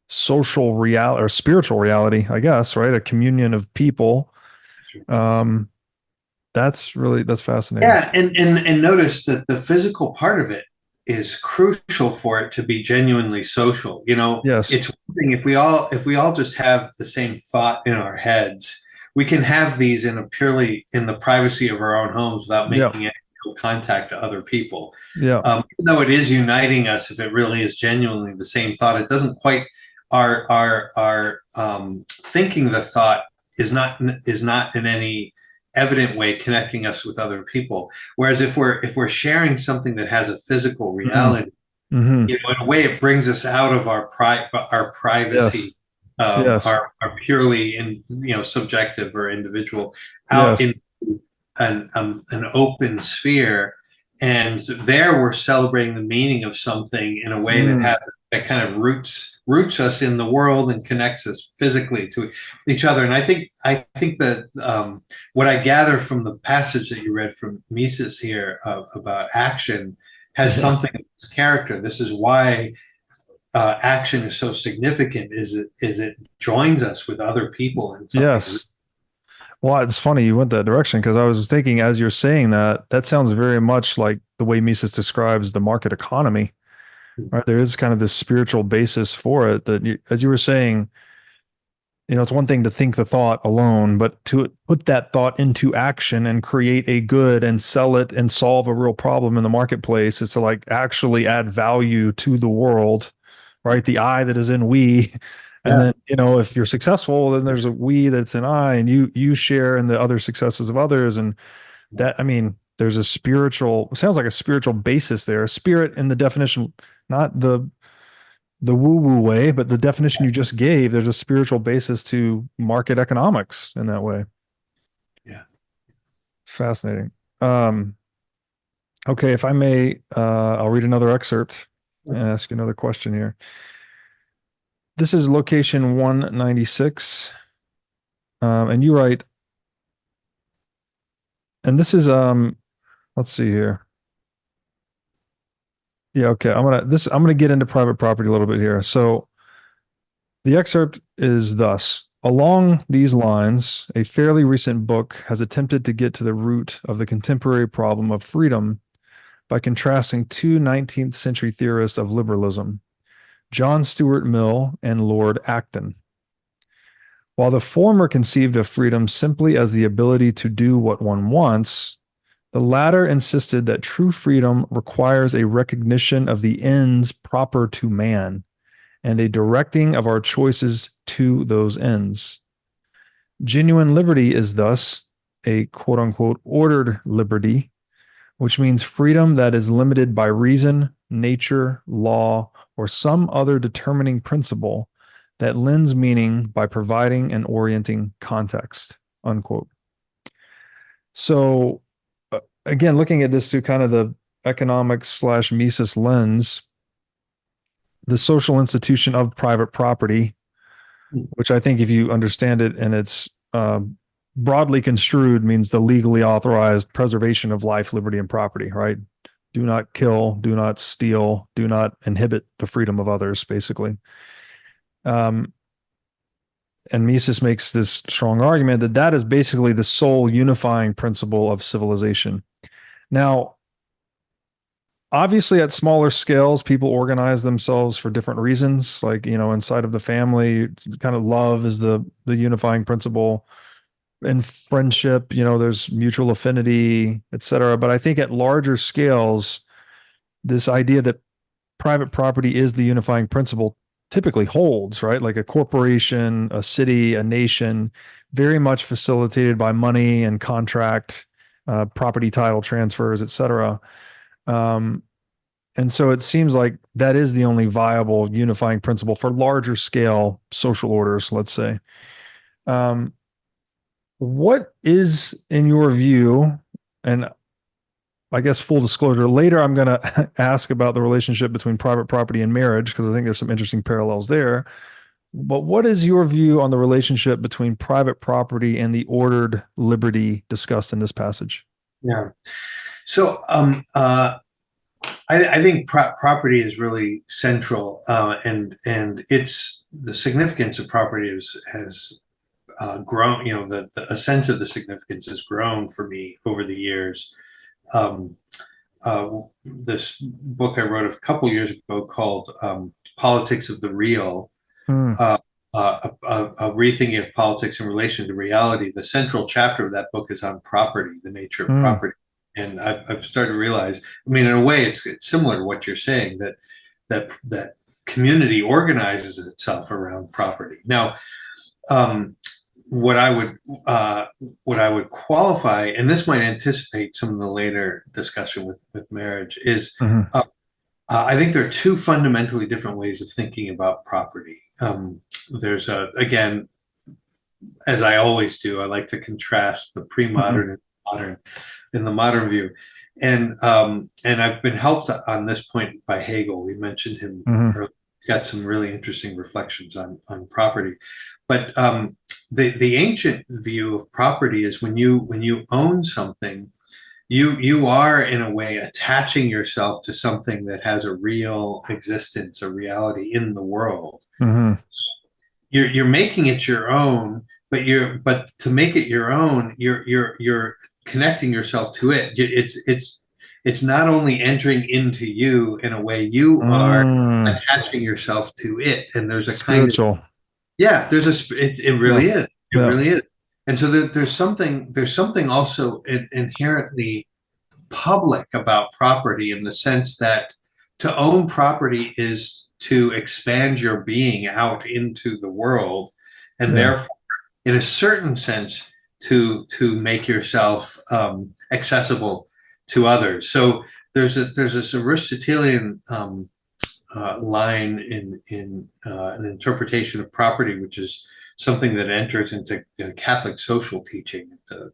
social reality or spiritual reality, I guess, right? A communion of people. Um, that's fascinating. yeah. And notice that the physical part of it is crucial for it to be genuinely social. Yes. It's one thing if we all just have the same thought in our heads. We can have these in the privacy of our own homes without Yeah. making any real contact to other people. Yeah. Even though it is uniting us, if it really is genuinely the same thought, it doesn't quite our thinking the thought is not in any evident way connecting us with other people. Whereas if we're sharing something that has a physical Mm. reality, Hmm. in a way, it brings us out of our Yes. privacy, Yes. our purely subjective or individual, out Yes. in an open sphere. And there we're celebrating the meaning of something in a way Mm. that kind of roots us in the world and connects us physically to each other. And I think that what I gather from the passage that you read from Mises here, about action, has Yeah. something of its character. This is why action is so significant. It joins us with other people in something. Yes. Well, it's funny you went that direction because I was thinking as you're saying that, that sounds very much like the way Mises describes the market economy, right? There is kind of this spiritual basis for it that, as you were saying, it's one thing to think the thought alone, but to put that thought into action and create a good and sell it and solve a real problem in the marketplace is to like actually add value to the world, right? The I that is in we. And Yeah, then, if you're successful, then there's a we that's an I and you share in the other successes of others. And that, I mean, there's a spiritual, sounds like a spiritual basis there. Spirit in the definition, not the woo-woo way, but the definition you just gave, there's a spiritual basis to market economics in that way. yeah. Fascinating. Um, okay, if I may, I'll read another excerpt and ask you another question here. This is location 196. And you write, and this is let's see here. Yeah, okay. I'm gonna get into private property a little bit here. So the excerpt is thus: along these lines, a fairly recent book has attempted to get to the root of the contemporary problem of freedom by contrasting two 19th century theorists of liberalism, John Stuart Mill and Lord Acton. While the former conceived of freedom simply as the ability to do what one wants, the latter insisted that true freedom requires a recognition of the ends proper to man and a directing of our choices to those ends. Genuine liberty is thus a quote unquote ordered liberty, which means freedom that is limited by reason, nature, law, or some other determining principle that lends meaning by providing and orienting context, unquote. So again, looking at this through kind of the economics / Mises lens, the social institution of private property, which I think if you understand it and it's broadly construed, means the legally authorized preservation of life, liberty, and property, right? Do not kill, do not steal, do not inhibit the freedom of others, basically. And Mises makes this strong argument that that is basically the sole unifying principle of civilization. Now, obviously, at smaller scales, people organize themselves for different reasons. Like, inside of the family, kind of love is the unifying principle. In friendship, there's mutual affinity, et cetera. But I think at larger scales, this idea that private property is the unifying principle typically holds, right? Like a corporation, a city, a nation, very much facilitated by money and contract, property title transfers, et cetera. And so it seems like that is the only viable unifying principle for larger scale social orders, let's say. What is, in your view, and I guess full disclosure, later I'm going to ask about the relationship between private property and marriage, because I think there's some interesting parallels there. But what is your view on the relationship between private property and the ordered liberty discussed in this passage? Yeah. So I think property is really central, and it's the significance of property has grown. A sense of the significance has grown for me over the years. This book I wrote a couple years ago called Politics of the Real, a rethinking of politics in relation to reality. The central chapter of that book is on property, the nature of property. And I've started to realize, in a way, it's similar to what you're saying, that community organizes itself around property. Now, what I would qualify, and this might anticipate some of the later discussion with marriage, is I think there are two fundamentally different ways of thinking about property. There's again, as I always do, I like to contrast the pre-modern and modern in the modern view. And I've been helped on this point by Hegel. We mentioned him earlier. He's got some really interesting reflections on property. But the ancient view of property is when you own something, you are in a way attaching yourself to something that has a real existence, a reality in the world. You're making it your own, but to make it your own, you're connecting yourself to it. It's not only entering into you in a way, you are attaching yourself to it. And there's a spiritual. It really is. It really is. And so there's something also inherently public about property, in the sense that to own property is to expand your being out into the world, and therefore, in a certain sense, to make yourself accessible to others. So there's this Aristotelian line in an interpretation of property, which is something that enters into Catholic social teaching. It's a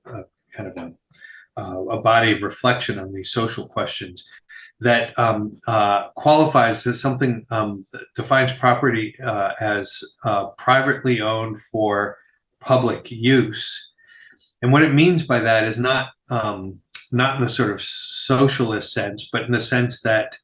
kind of a body of reflection on these social questions that qualifies as something, defines property as privately owned for public use. And what it means by that is not in the sort of socialist sense, but in the sense that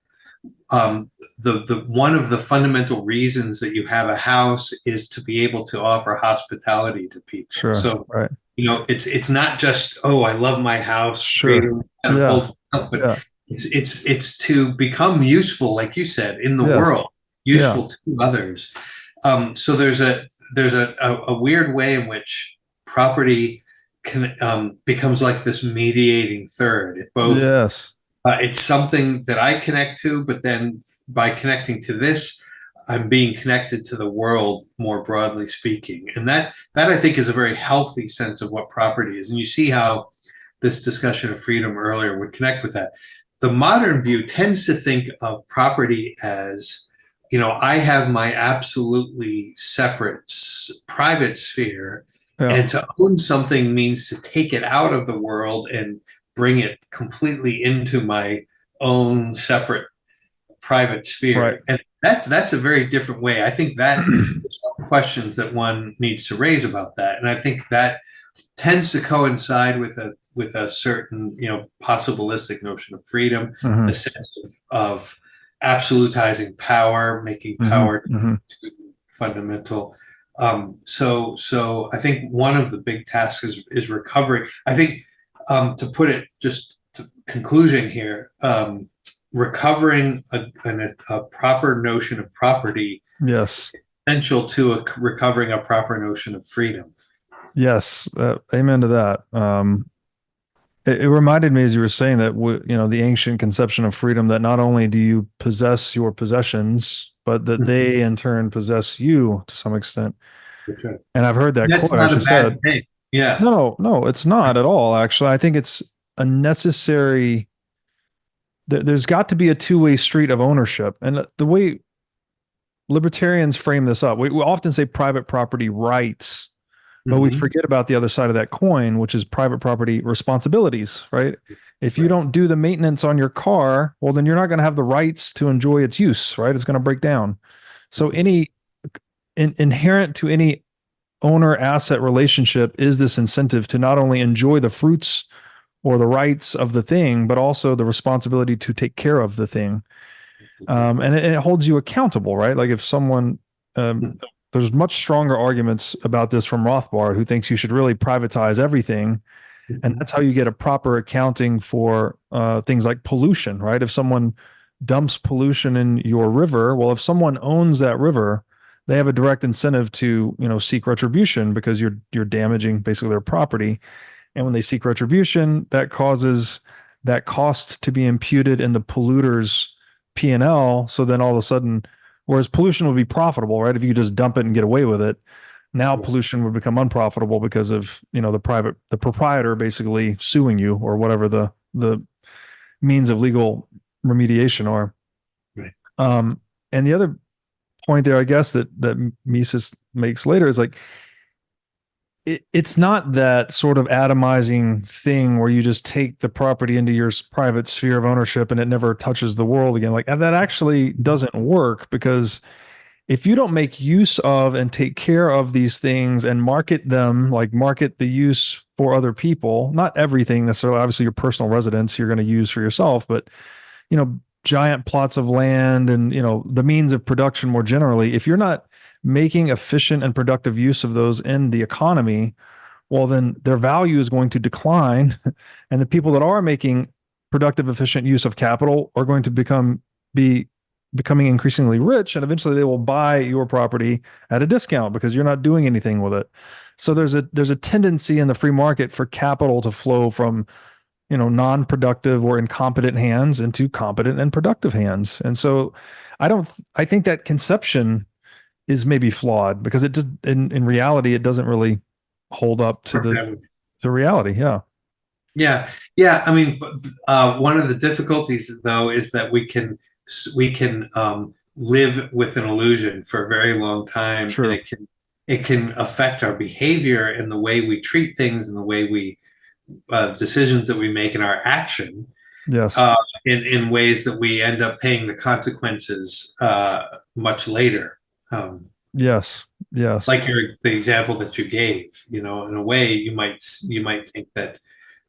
the one of the fundamental reasons that you have a house is to be able to offer hospitality to people. Sure, so right. It's not just, oh, I love my house, sure. But it's to become useful, like you said, in the world, useful to others. So there's a weird way in which property becomes like this mediating third. It both it's something that I connect to, but then by connecting to this, I'm being connected to the world more broadly speaking. And that I think is a very healthy sense of what property is. And you see how this discussion of freedom earlier would connect with that. The modern view tends to think of property as, I have my absolutely separate private sphere, Yeah. and to own something means to take it out of the world and bring it completely into my own separate private Right. sphere. And that's a very different way. I think that there's questions that one needs to raise about that. And I think that tends to coincide with a certain, possibilistic notion of freedom, a Hmm. sense of absolutizing power, making Hmm. power Hmm. to fundamental. So I think one of the big tasks is recovering. I think, to put it just to conclusion here, recovering a proper notion of property Yes. essential to recovering a proper notion of freedom. Yes. Amen to that. It reminded me as you were saying that, the ancient conception of freedom, that not only do you possess your possessions, but that Mhm. they in turn possess you to some extent. That's right. And I've heard that That's quote not a actually bad said. thing. Yeah. No, no, it's not at all. Actually, I think it's a necessary. There's got to be a two-way street of ownership, and the way libertarians frame this up, we often say private property rights, but we Hmm. forget about the other side of that coin, which is private property responsibilities, right? If you Right. don't do the maintenance on your car, well, then you're not going to have the rights to enjoy its use, right? It's going to break down. So Mhm. any inherent to any owner asset relationship is this incentive to not only enjoy the fruits or the rights of the thing, but also the responsibility to take care of the thing. Exactly. And it holds you accountable, right? Like if someone, um, there's much stronger arguments about this from Rothbard, who thinks you should really privatize everything. And Mhm. that's how you get a proper accounting for things like pollution, right? If someone dumps pollution in your river, well, if someone owns that river, they have a direct incentive to, seek retribution because you're damaging basically their property. And when they seek retribution, that causes that cost to be imputed in the polluter's P&L. So then all of a sudden, whereas pollution would be profitable, right? If you just dump it and get away with it, now Right. pollution would become unprofitable because of, the proprietor basically suing you or whatever the means of legal remediation are. Right. Um, and the other point there, I guess, that Mises makes later is like, it's not that sort of atomizing thing where you just take the property into your private sphere of ownership and it never touches the world again. Like that actually doesn't work, because if you don't make use of and take care of these things and market them, like market the use for other people, not everything necessarily, obviously your personal residence you're going to use for yourself, but giant plots of land and the means of production more generally, if you're not making efficient and productive use of those in the economy, well, then their value is going to decline. And the people that are making productive, efficient use of capital are going to be becoming increasingly rich. And eventually they will buy your property at a discount because you're not doing anything with it. So there's a tendency in the free market for capital to flow from, non-productive or incompetent hands into competent and productive hands. And so I think that conception is maybe flawed because it just in reality it doesn't really hold up to the reality. Yeah. Yeah, yeah. I mean, one of the difficulties, though, is that we can live with an illusion for a very long time, and True. it can affect our behavior and the way we treat things and the way we decisions that we make in our action, Yes. uh, in ways that we end up paying the consequences much later. Um, Yes. Yes. like the example that you gave, in a way, you might think that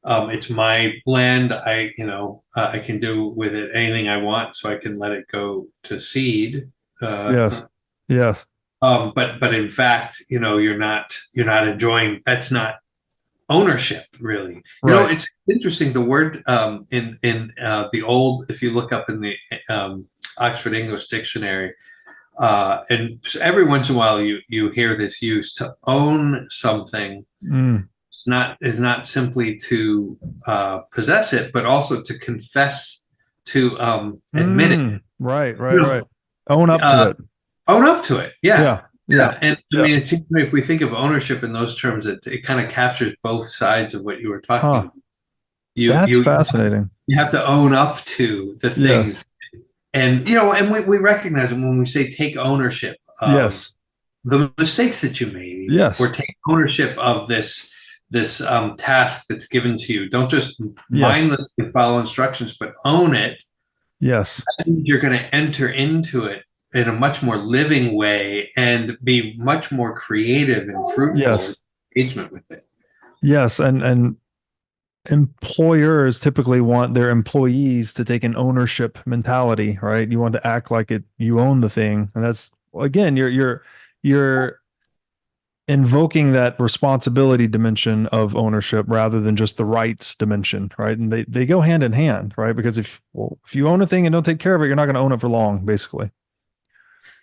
it's my land. I can do with it anything I want, so I can let it go to seed. Uh, Yes. Yes. but in fact, you're not enjoying. That's not ownership, really. Right. It's interesting. The word in the old, if you look up in the Oxford English Dictionary, and every once in a while you hear this use, to own something Mm. is not simply to possess it, but also to confess, to admit it. Mm. Right. You Right. know, Right. Own up to uh, it. own up to it. Yeah, Yeah. Yeah. yeah. And I Yeah. mean, it seems to me if we think of ownership in those terms, it kind of captures both sides of what you were talking Huh. about. You That's you fascinating. you have to own up to the Yes. things And, and we recognize it when we say take ownership of Yes. the mistakes that you made, or Yes. take ownership of this task that's given to you. Don't just Yes. mindlessly follow instructions, but own it. Yes. You're going to enter into it in a much more living way and be much more creative and fruitful in Yes. engagement with it. Yes. And employers typically want their employees to take an ownership mentality, right? You want to act like you own the thing. And that's, again, you're invoking that responsibility dimension of ownership rather than just the rights dimension, right? And they go hand in hand, right? Because if you own a thing and don't take care of it, you're not going to own it for long, basically.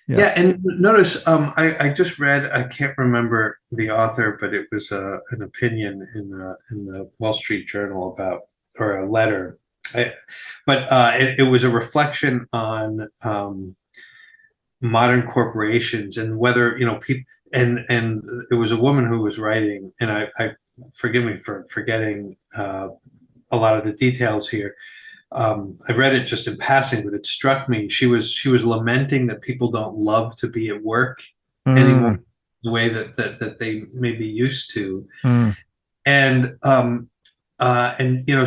Yeah. Yeah, and notice I just read, I can't remember the author, but it was an opinion in the Wall Street Journal about, or a letter. But it was a reflection on modern corporations and whether, people, and it was a woman who was writing, and I forgive me for forgetting a lot of the details here. I read it just in passing, but it struck me. She was lamenting that people don't love to be at work anymore Mm, the way that they may be used to. mm, And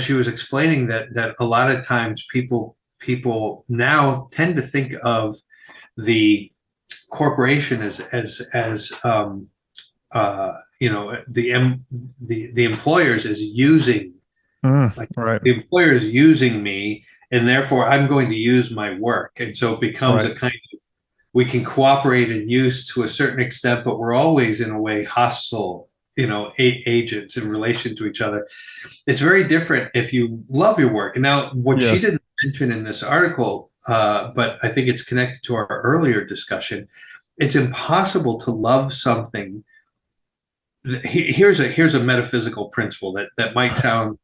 she was explaining that a lot of times people now tend to think of the corporation as the employers as using, like, right. the employer is using me, and therefore I'm going to use my work. And so it becomes Right. a kind of, we can cooperate and use to a certain extent, but we're always in a way hostile, agents in relation to each other. It's very different if you love your work. And now, what she Yes. didn't mention in this article, but I think it's connected to our earlier discussion, it's impossible to love something. Here's a metaphysical principle that might sound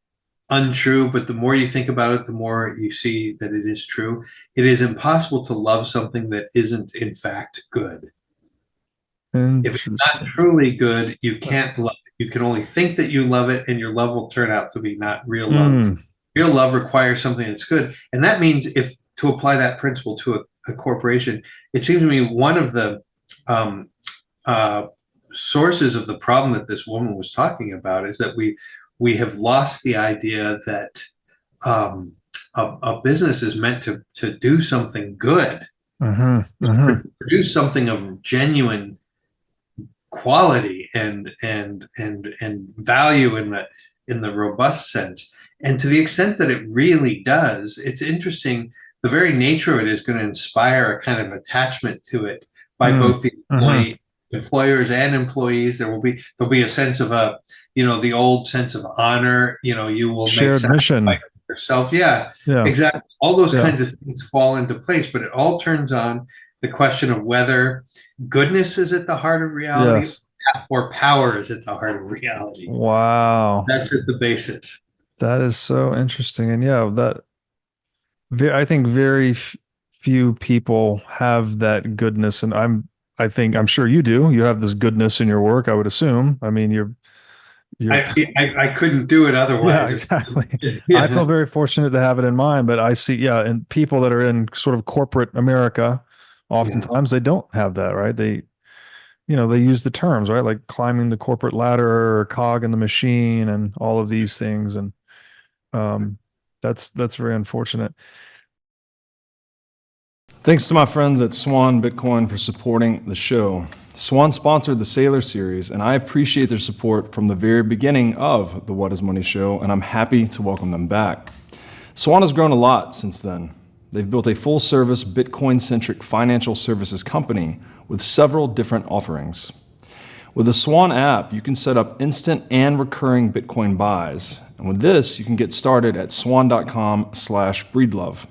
untrue, but the more you think about it, the more you see that it is true. It is impossible to love something that isn't in fact good. If it's not Interesting. truly good, you can't love it. You can only think that you love it, and your love will turn out to be not real love. Mm, Real love requires something that's good. And that means, if to apply that principle to a corporation, it seems to me one of the um, uh, sources of the problem that this woman was talking about is that we have lost the idea that a business is meant to do something good, mhm, mhm. produce something of genuine quality and value in the robust sense. And to the extent that it really does, it's interesting. The very nature of it is going to inspire a kind of attachment to it by Mm, both the mhm. employers and employees. There'll be a sense of the old sense of honor. You will make Shared mission. sacrifice for yourself. Yeah, Yeah. exactly. All those Yeah. kinds of things fall into place, but it all turns on the question of whether goodness is at the heart of reality, Yes. or power is at the heart of reality. Wow. That's at the basis. That is so interesting. And yeah, I think very few people have that goodness. And I'm sure you do. You have this goodness in your work, I would assume. I mean, you're, I couldn't do it yeah, otherwise. exactly. I feel Yeah, very fortunate to have it in mine, but I see, yeah, and people that are in sort of corporate America, yeah. oftentimes they don't have that, right? They use the terms, right? Like climbing the corporate ladder or cog in the machine and all of these things. And um, that's very unfortunate. Thanks to my friends at Swan Bitcoin for supporting the show. Swan sponsored the Sailor series, and I appreciate their support from the very beginning of the What is Money show, and I'm happy to welcome them back. Swan has grown a lot since then. They've built a full-service, Bitcoin-centric financial services company with several different offerings. With the Swan app, you can set up instant and recurring Bitcoin buys. And with this, you can get started at swan.com/breedlove.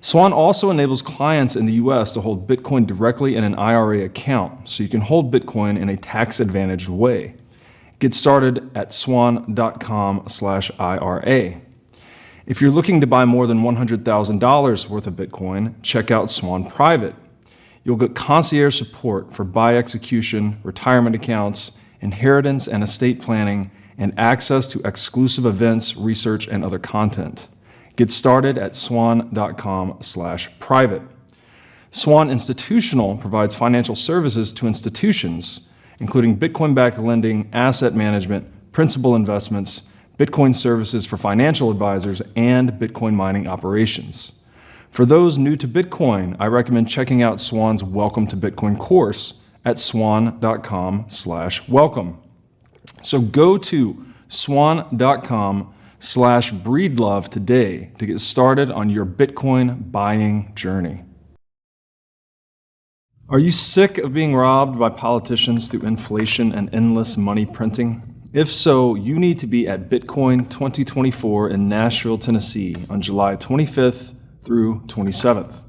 Swan also enables clients in the US to hold Bitcoin directly in an IRA account, so you can hold Bitcoin in a tax-advantaged way. Get started at swan.com/IRA. If you're looking to buy more than $100,000 worth of Bitcoin, check out Swan Private. You'll get concierge support for buy execution, retirement accounts, inheritance and estate planning, and access to exclusive events, research, and other content. Get started at swan.com/private. Swan Institutional provides financial services to institutions, including Bitcoin-backed lending, asset management, principal investments, Bitcoin services for financial advisors, and Bitcoin mining operations. For those new to Bitcoin, I recommend checking out Swan's Welcome to Bitcoin course at swan.com/welcome. So go to swan.com/breedlove today to get started on your Bitcoin buying journey. Are you sick of being robbed by politicians through inflation and endless money printing? If so, you need to be at Bitcoin 2024 in Nashville, Tennessee on July 25th through 27th.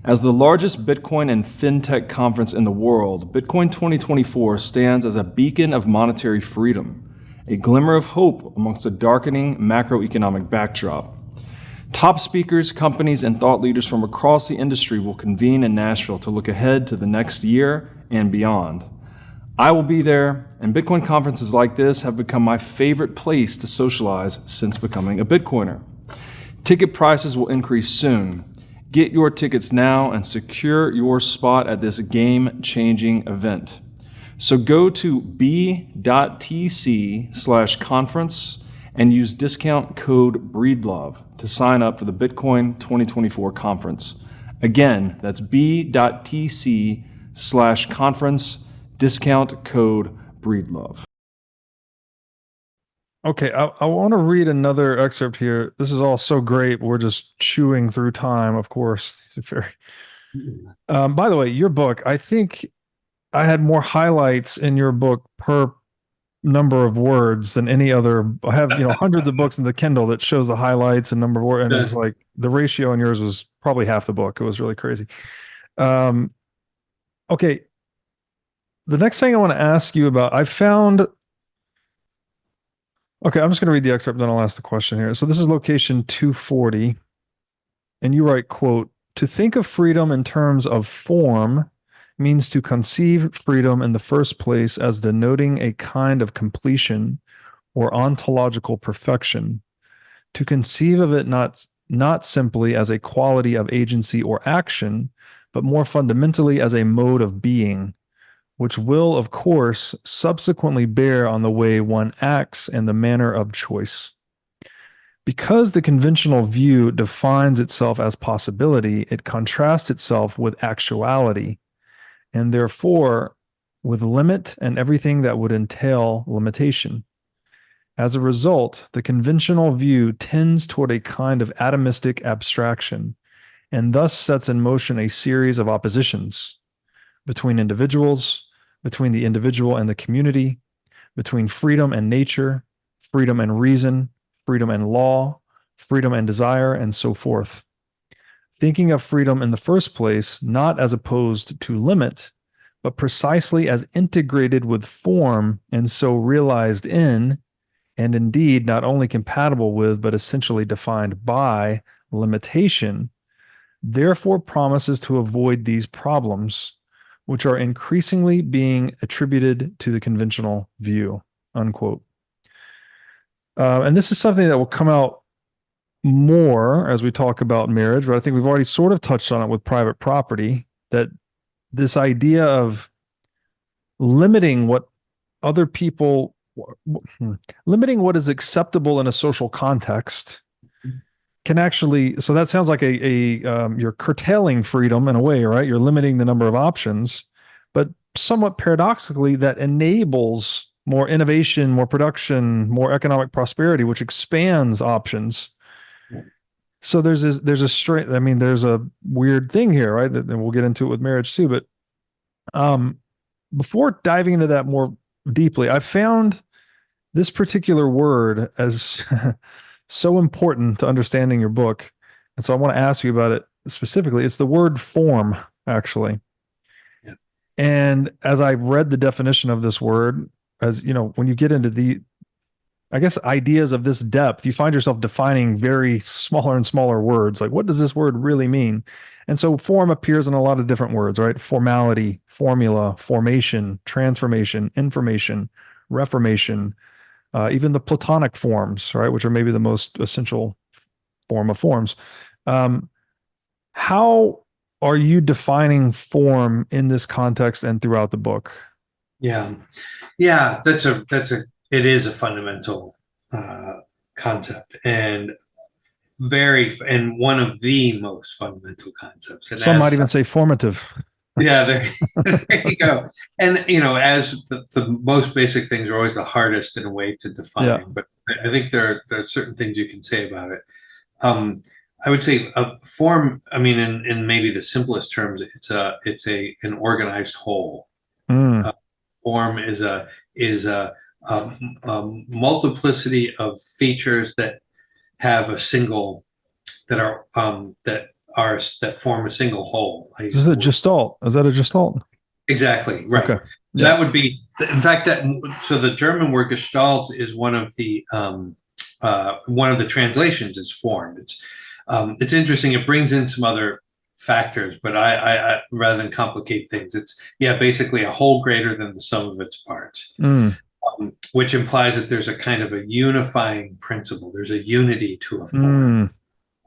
As the largest Bitcoin and Fintech conference in the world, Bitcoin 2024 stands as a beacon of monetary freedom, a glimmer of hope amongst a darkening macroeconomic backdrop. Top speakers, companies, and thought leaders from across the industry will convene in Nashville to look ahead to the next year and beyond. I will be there, and Bitcoin conferences like this have become my favorite place to socialize since becoming a Bitcoiner. Ticket prices will increase soon. Get your tickets now and secure your spot at this game-changing event. So go to b.tc/conference and use discount code BREEDLOVE to sign up for the Bitcoin 2024 conference. Again, that's b.tc/conference, discount code BREEDLOVE. Okay, I want to read another excerpt here. This is all so great. We're just chewing through time, of course. It's very. By the way, your book, I think I had more highlights in your book per number of words than any other. I have, hundreds of books in the Kindle that shows the highlights and number of words, and it's like the ratio in yours was probably half the book. It was really crazy. Okay. The next thing I want to ask you about, I found. Okay, I'm just going to read the excerpt, then I'll ask the question here. So this is location 240, and you write, quote, "To think of freedom in terms of form means to conceive freedom in the first place as denoting a kind of completion or ontological perfection. To conceive of it not simply as a quality of agency or action, but more fundamentally as a mode of being, which will, of course, subsequently bear on the way one acts and the manner of choice. Because the conventional view defines itself as possibility, it contrasts itself with actuality, and therefore with limit and everything that would entail limitation. As a result, the conventional view tends toward a kind of atomistic abstraction, and thus sets in motion a series of oppositions between individuals, between the individual and the community, between freedom and nature, freedom and reason, freedom and law, freedom and desire, and so forth. Thinking of freedom in the first place, not as opposed to limit, but precisely as integrated with form and so realized in, and indeed not only compatible with, but essentially defined by limitation, therefore promises to avoid these problems, which are increasingly being attributed to the conventional view," unquote. And this is something that will come out more as we talk about marriage, but I think we've already sort of touched on it with private property, that this idea of limiting what other people, limiting what is acceptable in a social context can actually, so that sounds like you're curtailing freedom in a way, right? You're limiting the number of options, but somewhat paradoxically, that enables more innovation, more production, more economic prosperity, which expands options. So there's a weird thing here, right? That we'll get into it with marriage too. But before diving into that more deeply, I found this particular word as so important to understanding your book. And so I want to ask you about it specifically. It's the word form, actually. Yeah. And as I read the definition of this word, as you know, when you get into the, I guess, ideas of this depth, you find yourself defining very smaller and smaller words. Like, what does this word really mean? And so form appears in a lot of different words, right? Formality, formula, formation, transformation, information, reformation, even the Platonic forms, right? Which are maybe the most essential form of forms. How are you defining form in this context and throughout the book? Yeah, it is a fundamental concept, and one of the most fundamental concepts. And some might even say formative. Yeah, there you go. And as the most basic things are always the hardest in a way to define. Yeah. But I think there are certain things you can say about it. I would say a form. I mean, in maybe the simplest terms, it's an organized whole. Form is a multiplicity of features that have a single that form a single whole. Is it Gestalt? Is that a Gestalt? Exactly, right. Okay. Yeah. That would be, in fact, so the German word Gestalt is one of the translations is form. It's interesting. It brings in some other factors, but I rather than complicate things, it's basically a whole greater than the sum of its parts, which implies that there's a kind of a unifying principle. There's a unity to a form.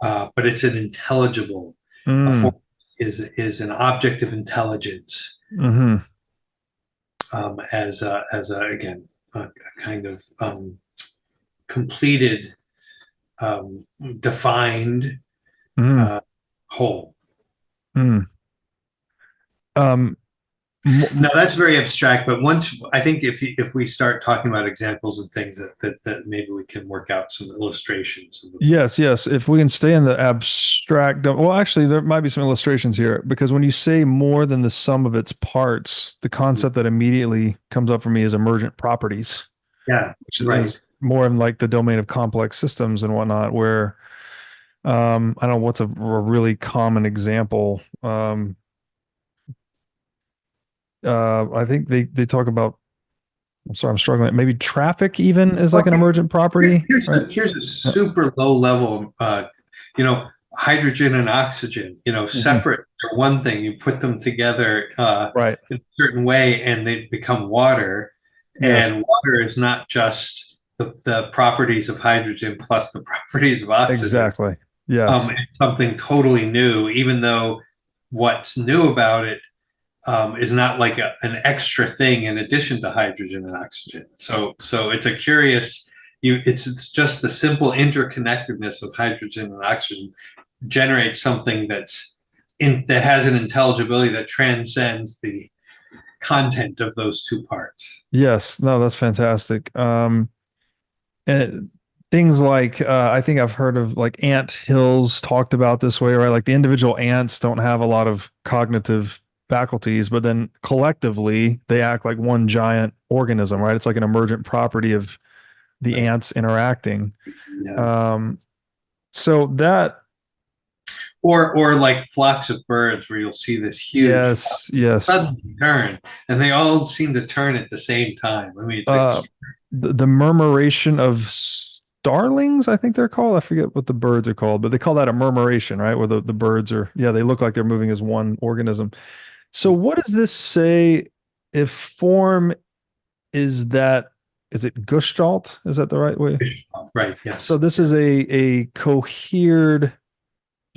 But it's an intelligible. A form is an object of intelligence, as again a kind of completed, defined whole. Now that's very abstract, but I think if we start talking about examples and things that maybe we can work out some illustrations. Yes. If we can stay in the abstract, well, actually, there might be some illustrations here, because when you say more than the sum of its parts, the concept that immediately comes up for me is emergent properties. Yeah, which is more in like the domain of complex systems and whatnot, where I don't know what's a really common example. I think they talk about, I'm sorry, I'm struggling. Maybe traffic even is like an emergent property. Here's a super low level, hydrogen and oxygen, separate. They're one thing. You put them together in a certain way and they become water. Yes. And water is not just the properties of hydrogen plus the properties of oxygen. Exactly. Yes. It's something totally new, even though what's new about it is not like an extra thing in addition to hydrogen and oxygen. So it's a curious. It's just the simple interconnectedness of hydrogen and oxygen generates something that has an intelligibility that transcends the content of those two parts. Yes, no, that's fantastic. And things like I think I've heard of like ant hills talked about this way, right? Like the individual ants don't have a lot of cognitive faculties, but then collectively they act like one giant organism, right? It's like an emergent property of the ants interacting. Yeah. So that, or like flocks of birds where you'll see this huge sudden turn, and they all seem to turn at the same time. I mean, it's the murmuration of starlings, I think they're called. I forget what the birds are called, but they call that a murmuration, right? Where the birds are, they look like they're moving as one organism. So what does this say if form is it Gestalt? Is that the right way? Right, yes. So this is a cohered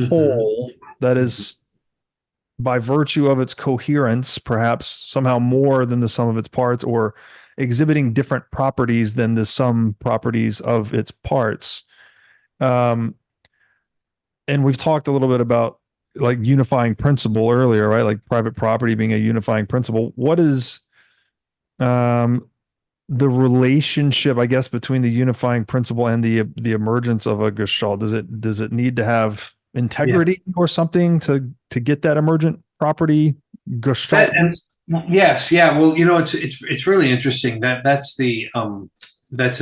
whole that is, by virtue of its coherence, perhaps somehow more than the sum of its parts, or exhibiting different properties than the sum properties of its parts. And we've talked a little bit about like unifying principle earlier, right? Like private property being a unifying principle. What is the relationship, I guess, between the unifying principle and the emergence of a Gestalt? Does it need to have integrity or something to get that emergent property Gestalt? Yes, yeah. Well, it's really interesting that's a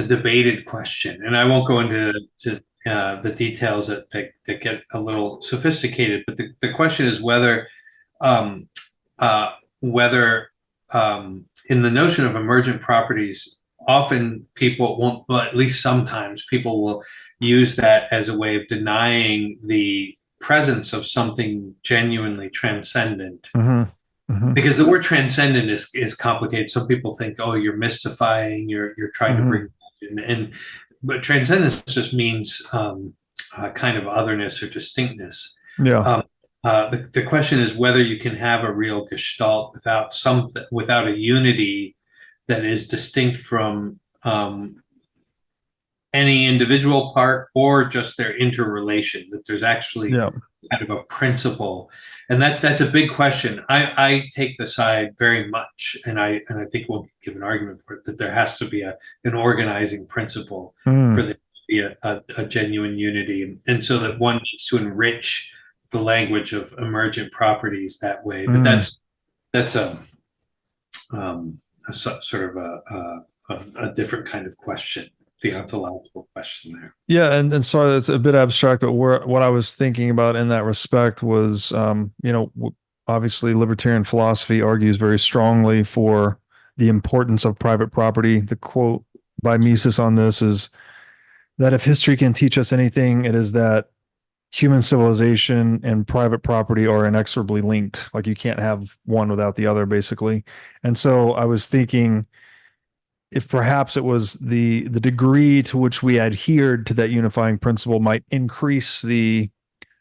debated question, and I won't go into the details that get a little sophisticated. But the question is whether in the notion of emergent properties, often people won't, well, at least sometimes people will use that as a way of denying the presence of something genuinely transcendent. Because the word transcendent is complicated. Some people think, oh, you're mystifying, you're trying to bring in, but transcendence just means kind of otherness or distinctness. Yeah. Um, the question is whether you can have a real Gestalt without something, without a unity that is distinct from any individual part or just their interrelation, that there's actually Yeah. kind of a principle. And that's a big question. I take the side very much, and I think we'll give an argument for it, that there has to be an organizing principle for Mm. there to be a genuine unity. And so that one needs to enrich the language of emergent properties that way. But Mm. that's a sort of a different kind of question, the ontological question there. Yeah, and sorry, it's a bit abstract, but what I was thinking about in that respect was, obviously libertarian philosophy argues very strongly for the importance of private property. The quote by Mises on this is that if history can teach us anything, it is that human civilization and private property are inexorably linked. Like you can't have one without the other, basically. And so I was thinking, if perhaps it was the degree to which we adhered to that unifying principle might increase the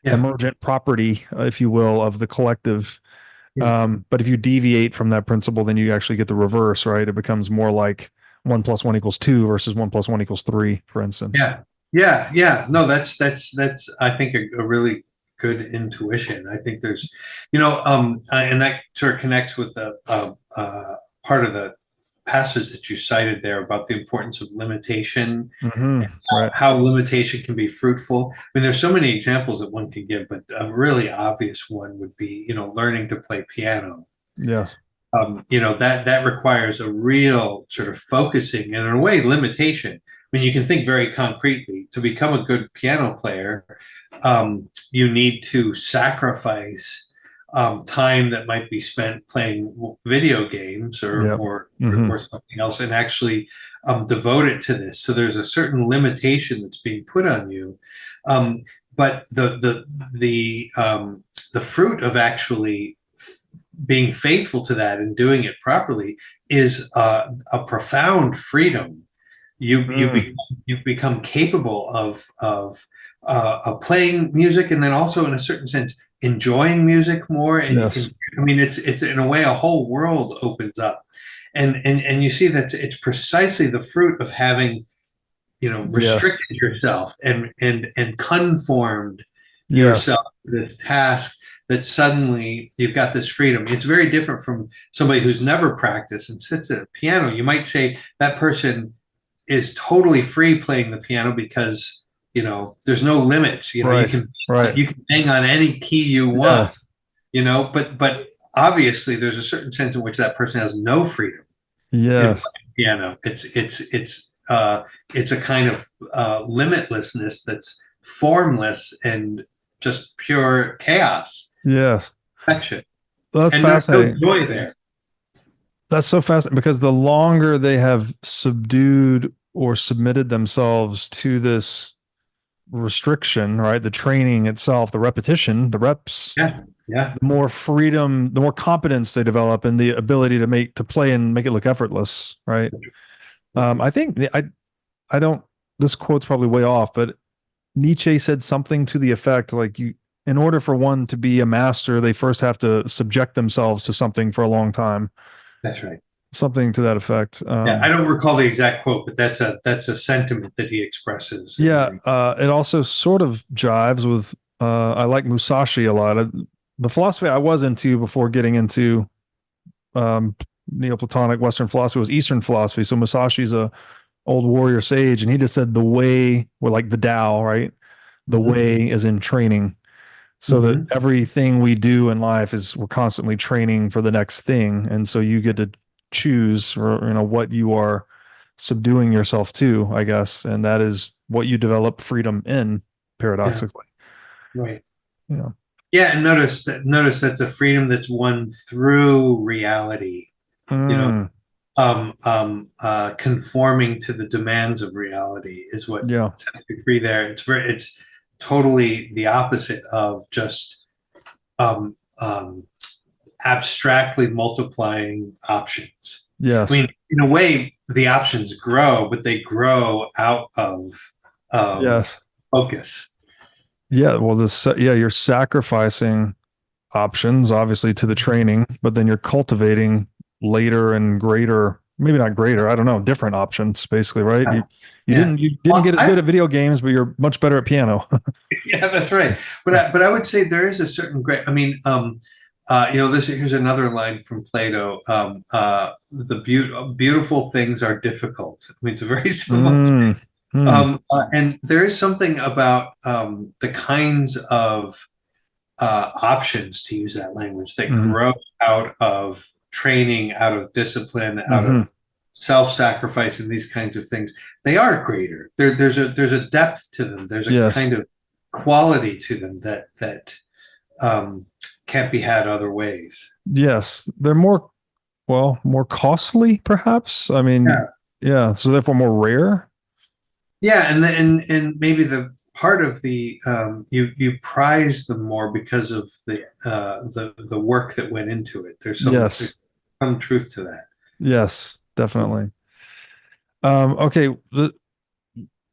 emergent property, if you will, of the collective. But if you deviate from that principle, then you actually get the reverse, right? It becomes more like 1 + 1 = 2 versus 1 + 1 = 3, for instance. Yeah. No, that's I think a really good intuition. I think there's, and that sort of connects with the part of the passage that you cited there about the importance of limitation, Right. how limitation can be fruitful. I mean, there's so many examples that one can give, but a really obvious one would be, learning to play piano. Yes. That requires a real sort of focusing and in a way limitation. I mean, you can think very concretely. To become a good piano player, you need to sacrifice time that might be spent playing video games or something else, and actually devote it to this. So there's a certain limitation that's being put on you, but the fruit of actually being faithful to that and doing it properly is a profound freedom. You become capable of playing music, and then also in a certain sense enjoying music more. And yes. It's in a way a whole world opens up, and you see that it's precisely the fruit of having restricted yourself and conformed yourself to this task, that suddenly you've got this freedom. It's very different from somebody who's never practiced and sits at a piano. You might say that person is totally free playing the piano because there's no limits. You can bang on any key you want. But obviously there's a certain sense in which that person has no freedom. Yes. In piano. It's a kind of limitlessness that's formless and just pure chaos. Yes. Perfection. That's fascinating. There's no joy there. That's so fascinating, because the longer they have subdued or submitted themselves to this restriction, right? The training itself, the repetition, the reps. Yeah. The more freedom, the more competence they develop, and the ability to play and make it look effortless, right? I think I don't. This quote's probably way off, but Nietzsche said something to the effect like, in order for one to be a master, they first have to subject themselves to something for a long time. That's right. Something to that effect. I don't recall the exact quote, but that's a sentiment that he expresses. It also sort of jives with. I like Musashi a lot. The philosophy I was into before getting into Neoplatonic Western philosophy was Eastern philosophy. So Musashi's a old warrior sage, and he just said the way, or like the Tao, right? The way is in training. So that everything we do in life we're constantly training for the next thing. And so you get to choose, or what you are subduing yourself to, I guess. And that is what you develop freedom in, paradoxically. Right. And notice that's a freedom that's won through reality. Conforming to the demands of reality is what sets you free there. It's totally the opposite of just abstractly multiplying options. Yes. I mean, in a way, the options grow, but they grow out of focus. Yeah, well, you're sacrificing options, obviously, to the training, but then you're cultivating later and greater, maybe not greater, I don't know, different options, basically, right? Yeah. You didn't Well, get as good at video games, but you're much better at piano. yeah, that's right. But I would say there is a certain great. I mean, this here's another line from Plato. Beautiful things are difficult. I mean, it's a very simple. Mm, hmm. And there is something about the kinds of options, to use that language, that Hmm. grow out of training, out of discipline, out Hmm. of self-sacrifice, and these kinds of things. They are greater. There's a depth to them. There's a Yes. kind of quality to them that um, can't be had other ways. Yes. They're more, well, more costly, perhaps. I mean, Yeah. yeah. So therefore more rare. Yeah, and maybe the part of the you prize them more because of the work that went into it. There's Yes. some truth to that. Yes, definitely. Okay.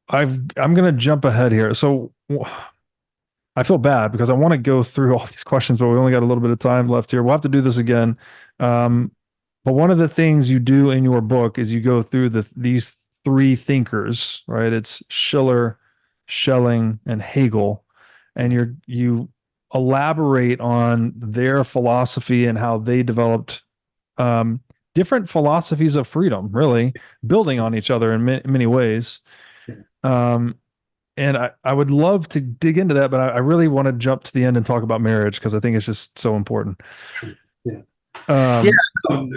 I'm going to jump ahead here. So I feel bad because I want to go through all these questions, but we only got a little bit of time left here. We'll have to do this again. Um, but one of the things you do in your book is you go through these three thinkers, right? It's Schiller, Schelling, and Hegel, and you elaborate on their philosophy and how they developed um, different philosophies of freedom, really building on each other in many ways. Um, and I would love to dig into that, but I really want to jump to the end and talk about marriage because I think it's just so important. True. Yeah. Yeah. Um,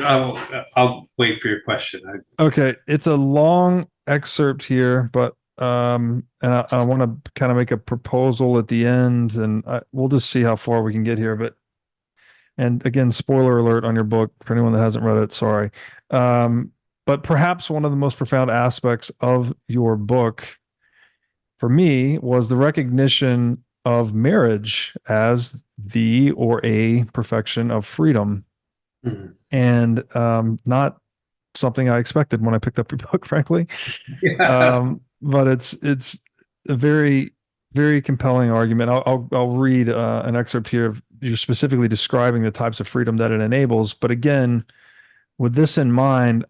I'll wait for your question. okay, it's a long excerpt here, but and I want to kind of make a proposal at the end, and we'll just see how far we can get here. But and again, spoiler alert on your book for anyone that hasn't read it. Sorry, but perhaps one of the most profound aspects of your book for me was the recognition of marriage as the or a perfection of freedom, Mhm. and not something I expected when I picked up your book, frankly. Yeah. But it's a very compelling argument. I'll read an excerpt here of you specifically describing the types of freedom that it enables. But again, with this in mind,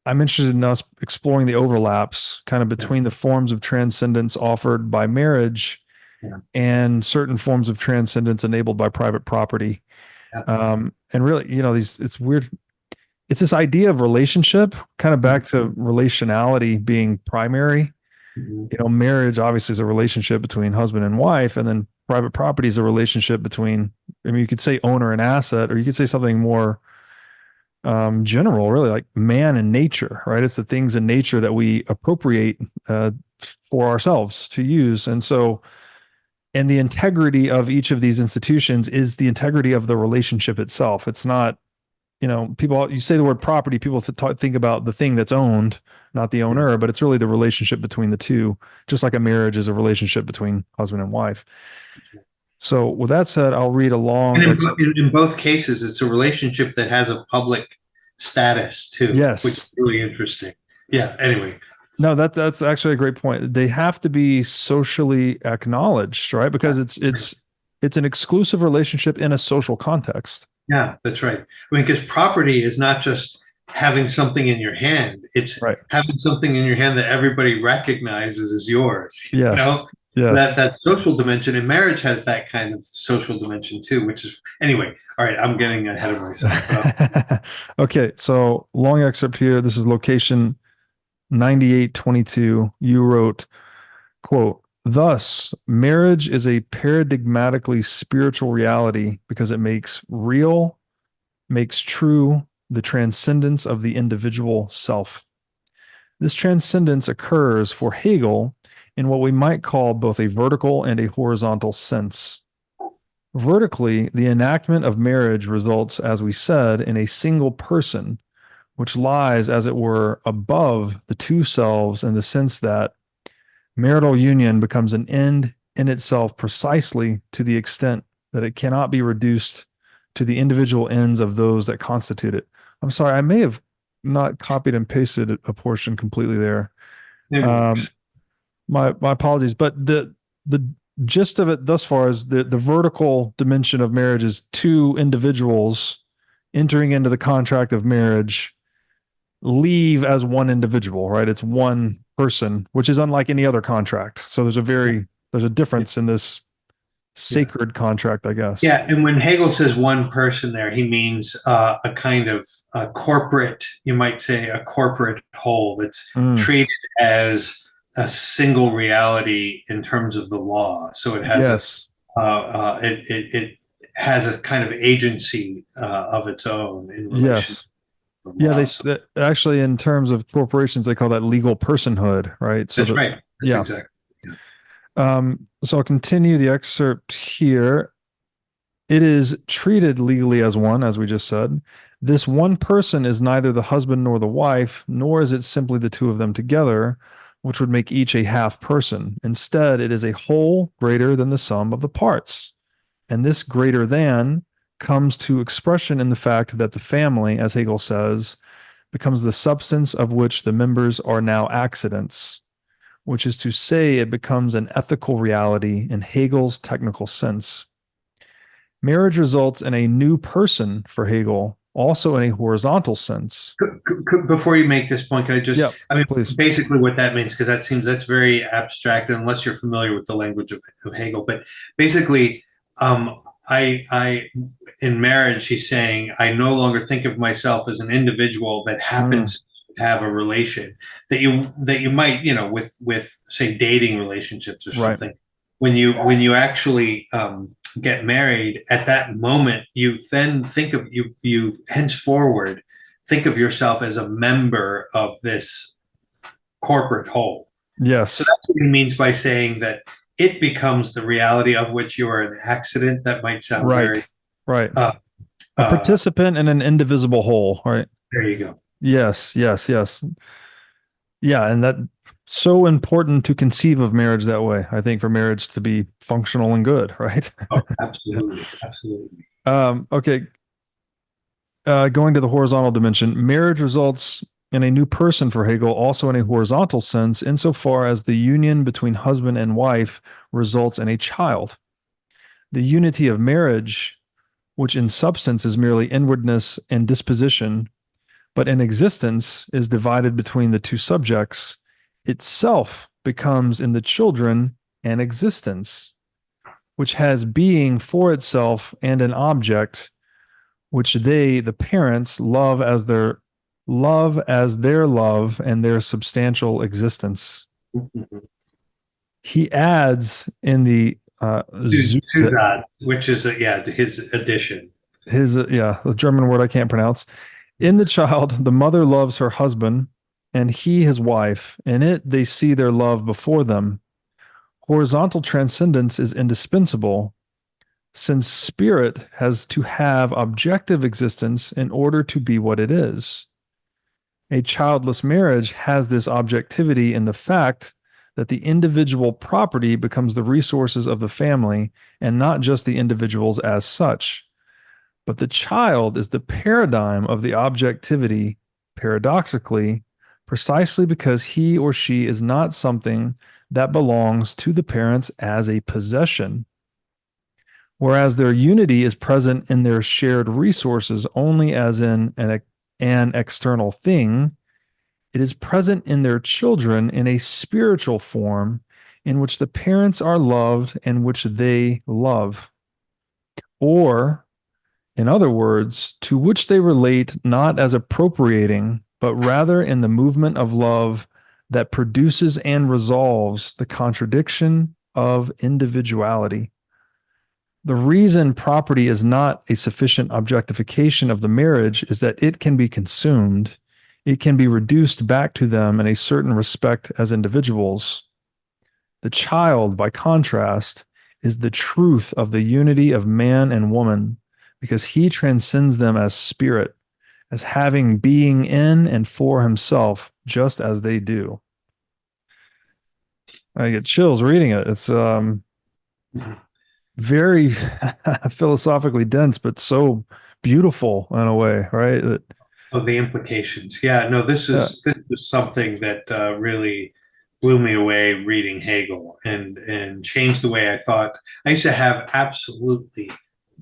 I'm interested in us exploring the overlaps kind of Yeah. between the forms of transcendence offered by marriage Yeah. and certain forms of transcendence enabled by private property. Yeah. And really, it's weird. It's this idea of relationship, kind of back to relationality being primary. Mhm. Marriage obviously is a relationship between husband and wife, and then private property is a relationship between, I mean, you could say owner and asset, or you could say something more general, really, like man and nature, right? It's the things in nature that we appropriate for ourselves to use. And the integrity of each of these institutions is the integrity of the relationship itself. It's not, people, you say the word property, people think about the thing that's owned, not the Yeah. owner, but it's really the relationship between the two, just like a marriage is a relationship between husband and wife. So, with that said, I'll read a And long excerpt. in both cases, it's a relationship that has a public status too, which is Yes. really interesting. Yeah. Anyway. No, that's actually a great point. They have to be socially acknowledged, right? Because it's an exclusive relationship in a social context. Yeah, that's right. I mean, because property is not just having something in your hand, it's Right. having something in your hand that everybody recognizes as yours, you know? Yes. Yes. That social dimension, and marriage has that kind of social dimension too, which is anyway, all right, I'm getting ahead of myself. Okay, so long excerpt here. This is location 9822. You wrote, quote, thus, marriage is a paradigmatically spiritual reality because it makes true the transcendence of the individual self. This transcendence occurs for Hegel in what we might call both a vertical and a horizontal sense. Vertically, the enactment of marriage results, as we said, in a single person, which lies, as it were, above the two selves in the sense that marital union becomes an end in itself precisely to the extent that it cannot be reduced to the individual ends of those that constitute it. I'm sorry, I may have not copied and pasted a portion completely there. It Um, works. my apologies, but the gist of it thus far is the vertical dimension of marriage is two individuals entering into the contract of marriage leave as one individual, right? It's one person, which is unlike any other contract. So there's a difference in this Yeah. sacred contract, I guess. Yeah, and when Hegel says one person there, he means a kind of a corporate, you might say, a corporate whole that's Mm, treated as a single reality in terms of the law. So it has yes. it has a kind of agency of its own in relation to Yes. the Yeah, law. So actually in terms of corporations they call that legal personhood, right? So that's that right. That's yeah. exactly. Yeah. So I'll continue the excerpt here. It is treated legally as one, as we just said. This one person is neither the husband nor the wife, nor is it simply the two of them together, which would make each a half person. Instead, it is a whole greater than the sum of the parts. And this greater than comes to expression in the fact that the family, as Hegel says, becomes the substance of which the members are now accidents, which is to say, it becomes an ethical reality in Hegel's technical sense. Marriage results in a new person for Hegel, also in a horizontal sense. Before you make this point, can I just, Yeah, I mean, please. basically what that means, because that's very abstract, unless you're familiar with the language of Hegel. But basically, in marriage, he's saying, I no longer think of myself as an individual that Mm, happens to have a relation that you might, with say dating relationships or right. something. When you actually get married, at that moment, you then think of you henceforward think of yourself as a member of this corporate whole. So Yes. that's what he means by saying that it becomes the reality of which you are an accident. That might sound very, Right. Right. uh, A uh, participant in an indivisible whole, right? there you go. Yes, yes, yes. Yeah, and that so important to conceive of marriage that way. I think for marriage to be functional and good, right? Oh, absolutely. Absolutely. Okay, going to the horizontal dimension, marriage results in a new person for Hegel, also in a horizontal sense, insofar as the union between husband and wife results in a child. The unity of marriage, which in substance is merely inwardness and disposition, but in existence is divided between the two subjects, itself becomes in the children an existence, which has being for itself and an object which they, the parents, love as their love and their substantial existence. Mhm. He adds in the To that, which is yeah, his addition. the German word I can't pronounce. In the child, the mother loves her husband, and he his wife. In it, they see their love before them. Horizontal transcendence is indispensable, since spirit has to have objective existence in order to be what it is. A childless marriage has this objectivity in the fact that the individual property becomes the resources of the family and not just the individuals as such. But the child is the paradigm of the objectivity, paradoxically, precisely because he or she is not something that belongs to the parents as a possession. Whereas their unity is present in their shared resources only as in an external thing, it is present in their children in a spiritual form in which the parents are loved and which they love. Or, in other words, to which they relate not as appropriating, but rather in the movement of love that produces and resolves the contradiction of individuality. The reason property is not a sufficient objectification of the marriage is that it can be consumed. It can be reduced back to them in a certain respect as individuals. The child, by contrast, is the truth of the unity of man and woman because he transcends them as spirit, as having being in and for himself, just as they do. I get chills reading it. It's very philosophically dense, but so beautiful in a way, right? Of the implications. Yeah, no, this Yeah, is something that really blew me away reading Hegel and changed the way I thought. I used to have absolutely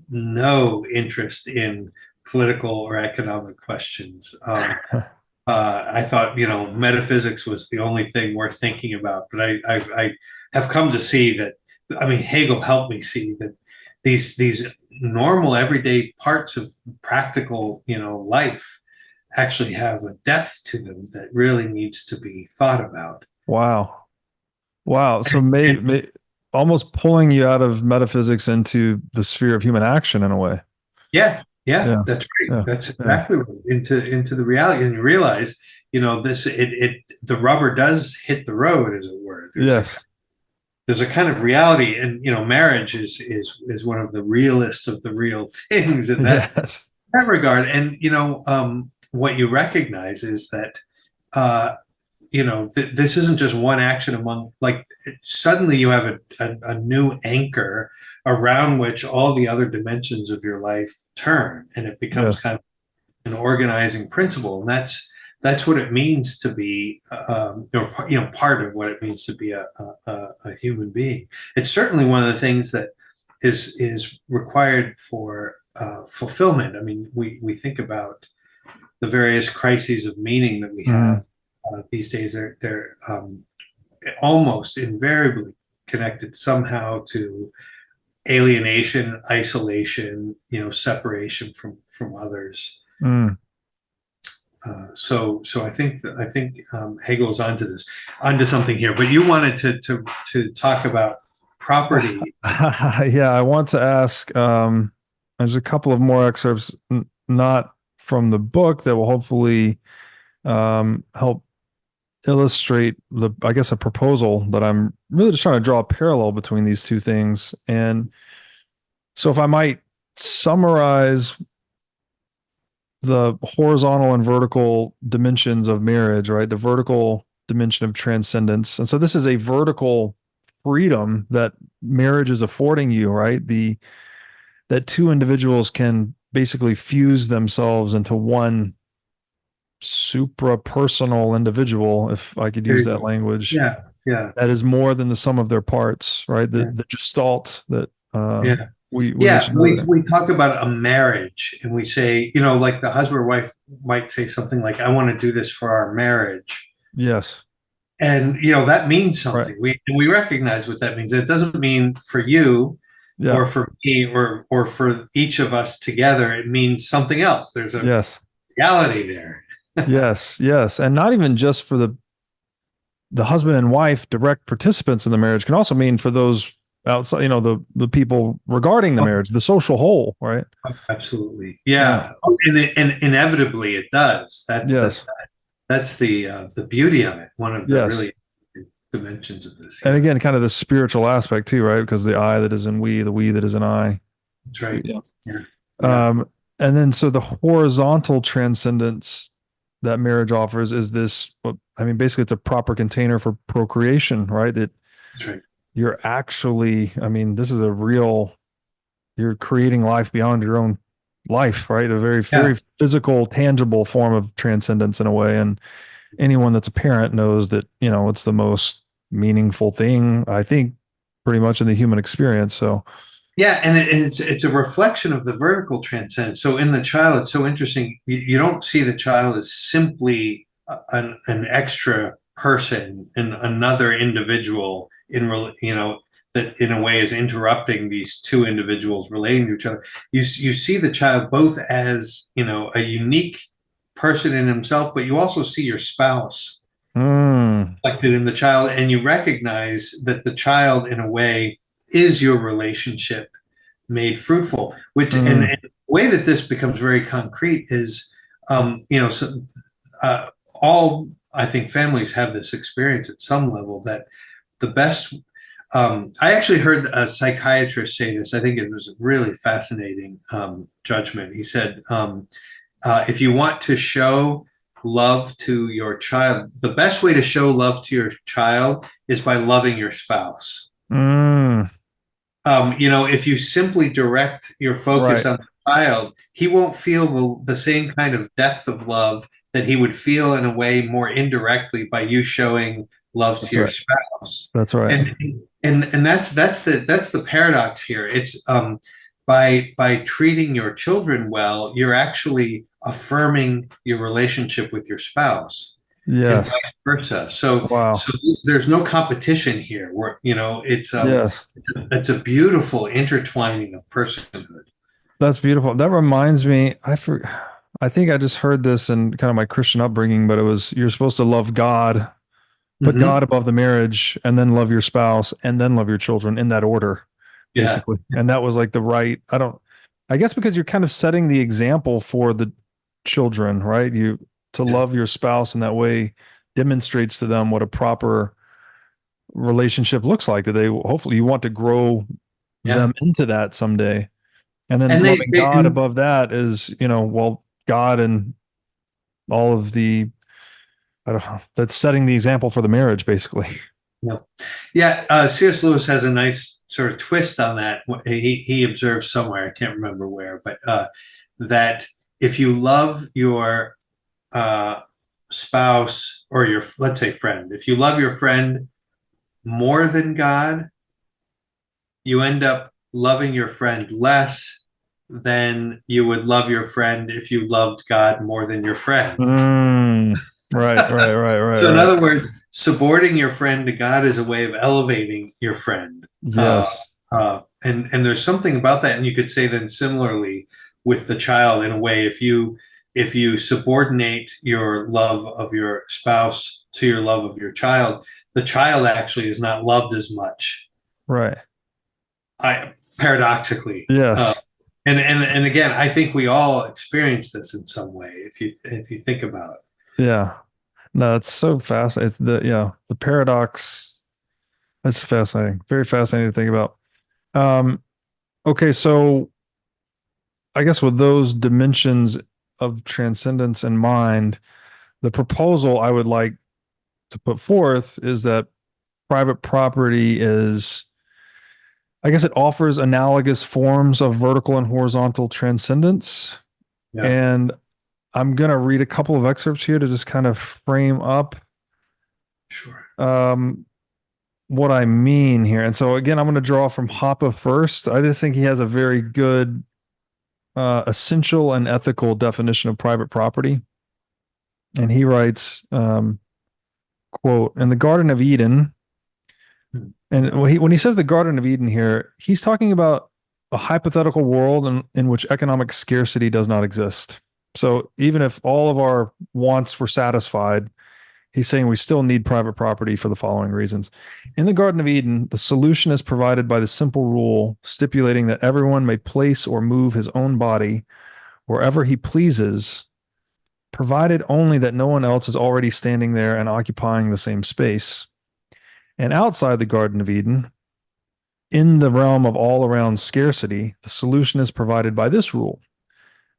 no interest in political or economic questions. I thought, metaphysics was the only thing worth thinking about. But I have come to see that, I mean, Hegel helped me see that these normal everyday parts of practical, life actually have a depth to them that really needs to be thought about. Wow. Wow. So And almost pulling you out of metaphysics into the sphere of human action in a way. yeah, yeah, Yeah. that's right. Yeah. That's Yeah. exactly right. Into the reality, and you realize, the rubber does hit the road, as it were. Yes. There's a kind of reality, and marriage is one of the realest of the real things in Yes. that regard. And what you recognize is that uh, this isn't just one action among, like, suddenly you have a new anchor around which all the other dimensions of your life turn, and it becomes Yes. kind of an organizing principle. And that's what it means to be, part of what it means to be a human being. It's certainly one of the things that is required for fulfillment. I mean, we think about the various crises of meaning that we Mm. have these days. They're almost invariably connected somehow to alienation, isolation, separation from others. Mm. So I think Hegel's onto something here. But you wanted to talk about property. Yeah, I want to ask, there's a couple of more excerpts, not from the book, that will hopefully help illustrate I guess, a proposal that I'm really just trying to draw a parallel between these two things. And so if I might summarize the horizontal and vertical dimensions of marriage, right? The vertical dimension of transcendence. And so this is a vertical freedom that marriage is affording you, right? That two individuals can basically fuse themselves into one supra-personal individual, if I could There use you that go. language, Yeah, yeah, that is more than the sum of their parts, right? yeah, The Gestalt that yeah. we Yeah, mentioned we earlier. we talk about a marriage, and we say, like the husband or wife might say something like, "I want to do this for our marriage," Yes. and that means Right. something. We recognize what that means. It doesn't mean for you Yeah. or for me or for each of us together. It means something else. There's a Yes. reality there. Yes. Yes. And not even just for the husband and wife, direct participants in the marriage, can also mean for those outside, the people regarding the Oh, marriage, the social whole, right? absolutely, Yeah. yeah. And inevitably it does. Yes. That's the beauty of it. One of the Yes. really dimensions of this. And Yeah, again, kind of the spiritual aspect too, right? Because the I that is in we, the we that is in I. that's right. Yeah. Yeah, yeah, Um, and then so the horizontal transcendence that marriage offers is this, I mean, basically it's a proper container for procreation, right? That that's right. you're actually, I mean, this is you're creating life beyond your own life, right? A very, Yeah, very physical, tangible form of transcendence in a way. And anyone that's a parent knows that, it's the most meaningful thing, I think, pretty much in the human experience. So, yeah, and it's a reflection of the vertical transcendence. So in the child, it's so interesting. You don't see the child as simply an extra person and another individual that in a way is interrupting these two individuals relating to each other. You see the child both as a unique person in himself, but you also see your spouse mm, reflected in the child, and you recognize that the child, in a way, is your relationship made fruitful. Which and the way that this becomes very concrete is, so, all I think families have this experience at some level that the best. I actually heard a psychiatrist say this. I think it was a really fascinating judgment. He said, if you want to show love to your child, the best way to show love to your child is by loving your spouse. mm, If you simply direct your focus right. on the child, he won't feel the same kind of depth of love that he would feel in a way more indirectly by you showing love to That's your right. spouse. That's right. And that's the paradox here. It's by treating your children well, you're actually affirming your relationship with your spouse and Yes. vice versa. So Wow. there's no competition here. Where Yes. it's a beautiful intertwining of personhood. That's beautiful. That reminds me, I think I just heard this in kind of my Christian upbringing, but it was you're supposed to love God, put God Hmm. above the marriage, and then love your spouse, and then love your children in that order, Yeah. basically. And that was like the right, I guess because you're kind of setting the example for the children, right? To Yeah. love your spouse in that way demonstrates to them what a proper relationship looks like, that they hopefully you want to grow Yeah. them into that someday. And then And loving God and above that is, well, God and all of the, I don't know, that's setting the example for the marriage, basically. yeah. Yeah, C.S. Lewis has a nice sort of twist on that. He observes somewhere, I can't remember where, but that if you love your uh, spouse or your, let's say, friend, if you love your friend more than God, you end up loving your friend less than you would love your friend if you loved God more than your friend. Mm, right, right, right, right, So, in right. other words, subordinating your friend to God is a way of elevating your friend. Yes. And there's something about that, and you could say then similarly with the child in a way. If you subordinate your love of your spouse to your love of your child, the child actually is not loved as much. Right. I paradoxically, Yes. and again, I think we all experience this in some way if you think about it. Yeah. No, it's so fascinating. It's the paradox. That's fascinating. Very fascinating to think about. Um, okay, so I guess with those dimensions of transcendence in mind, the proposal I would like to put forth is that private property is, I guess it offers analogous forms of vertical and horizontal transcendence. Yeah, And I'm going to read a couple of excerpts here to just kind of frame up sure. um, what I mean here. And so, again, I'm going to draw from Hoppe first. I just think he has a very good essential and ethical definition of private property. And he writes, quote, in the Garden of Eden, and when he says the Garden of Eden here, he's talking about a hypothetical world in which economic scarcity does not exist. So even if all of our wants were satisfied, he's saying we still need private property for the following reasons. In the Garden of Eden, the solution is provided by the simple rule stipulating that everyone may place or move his own body wherever he pleases, provided only that no one else is already standing there and occupying the same space. And outside the Garden of Eden, in the realm of all around scarcity, the solution is provided by this rule.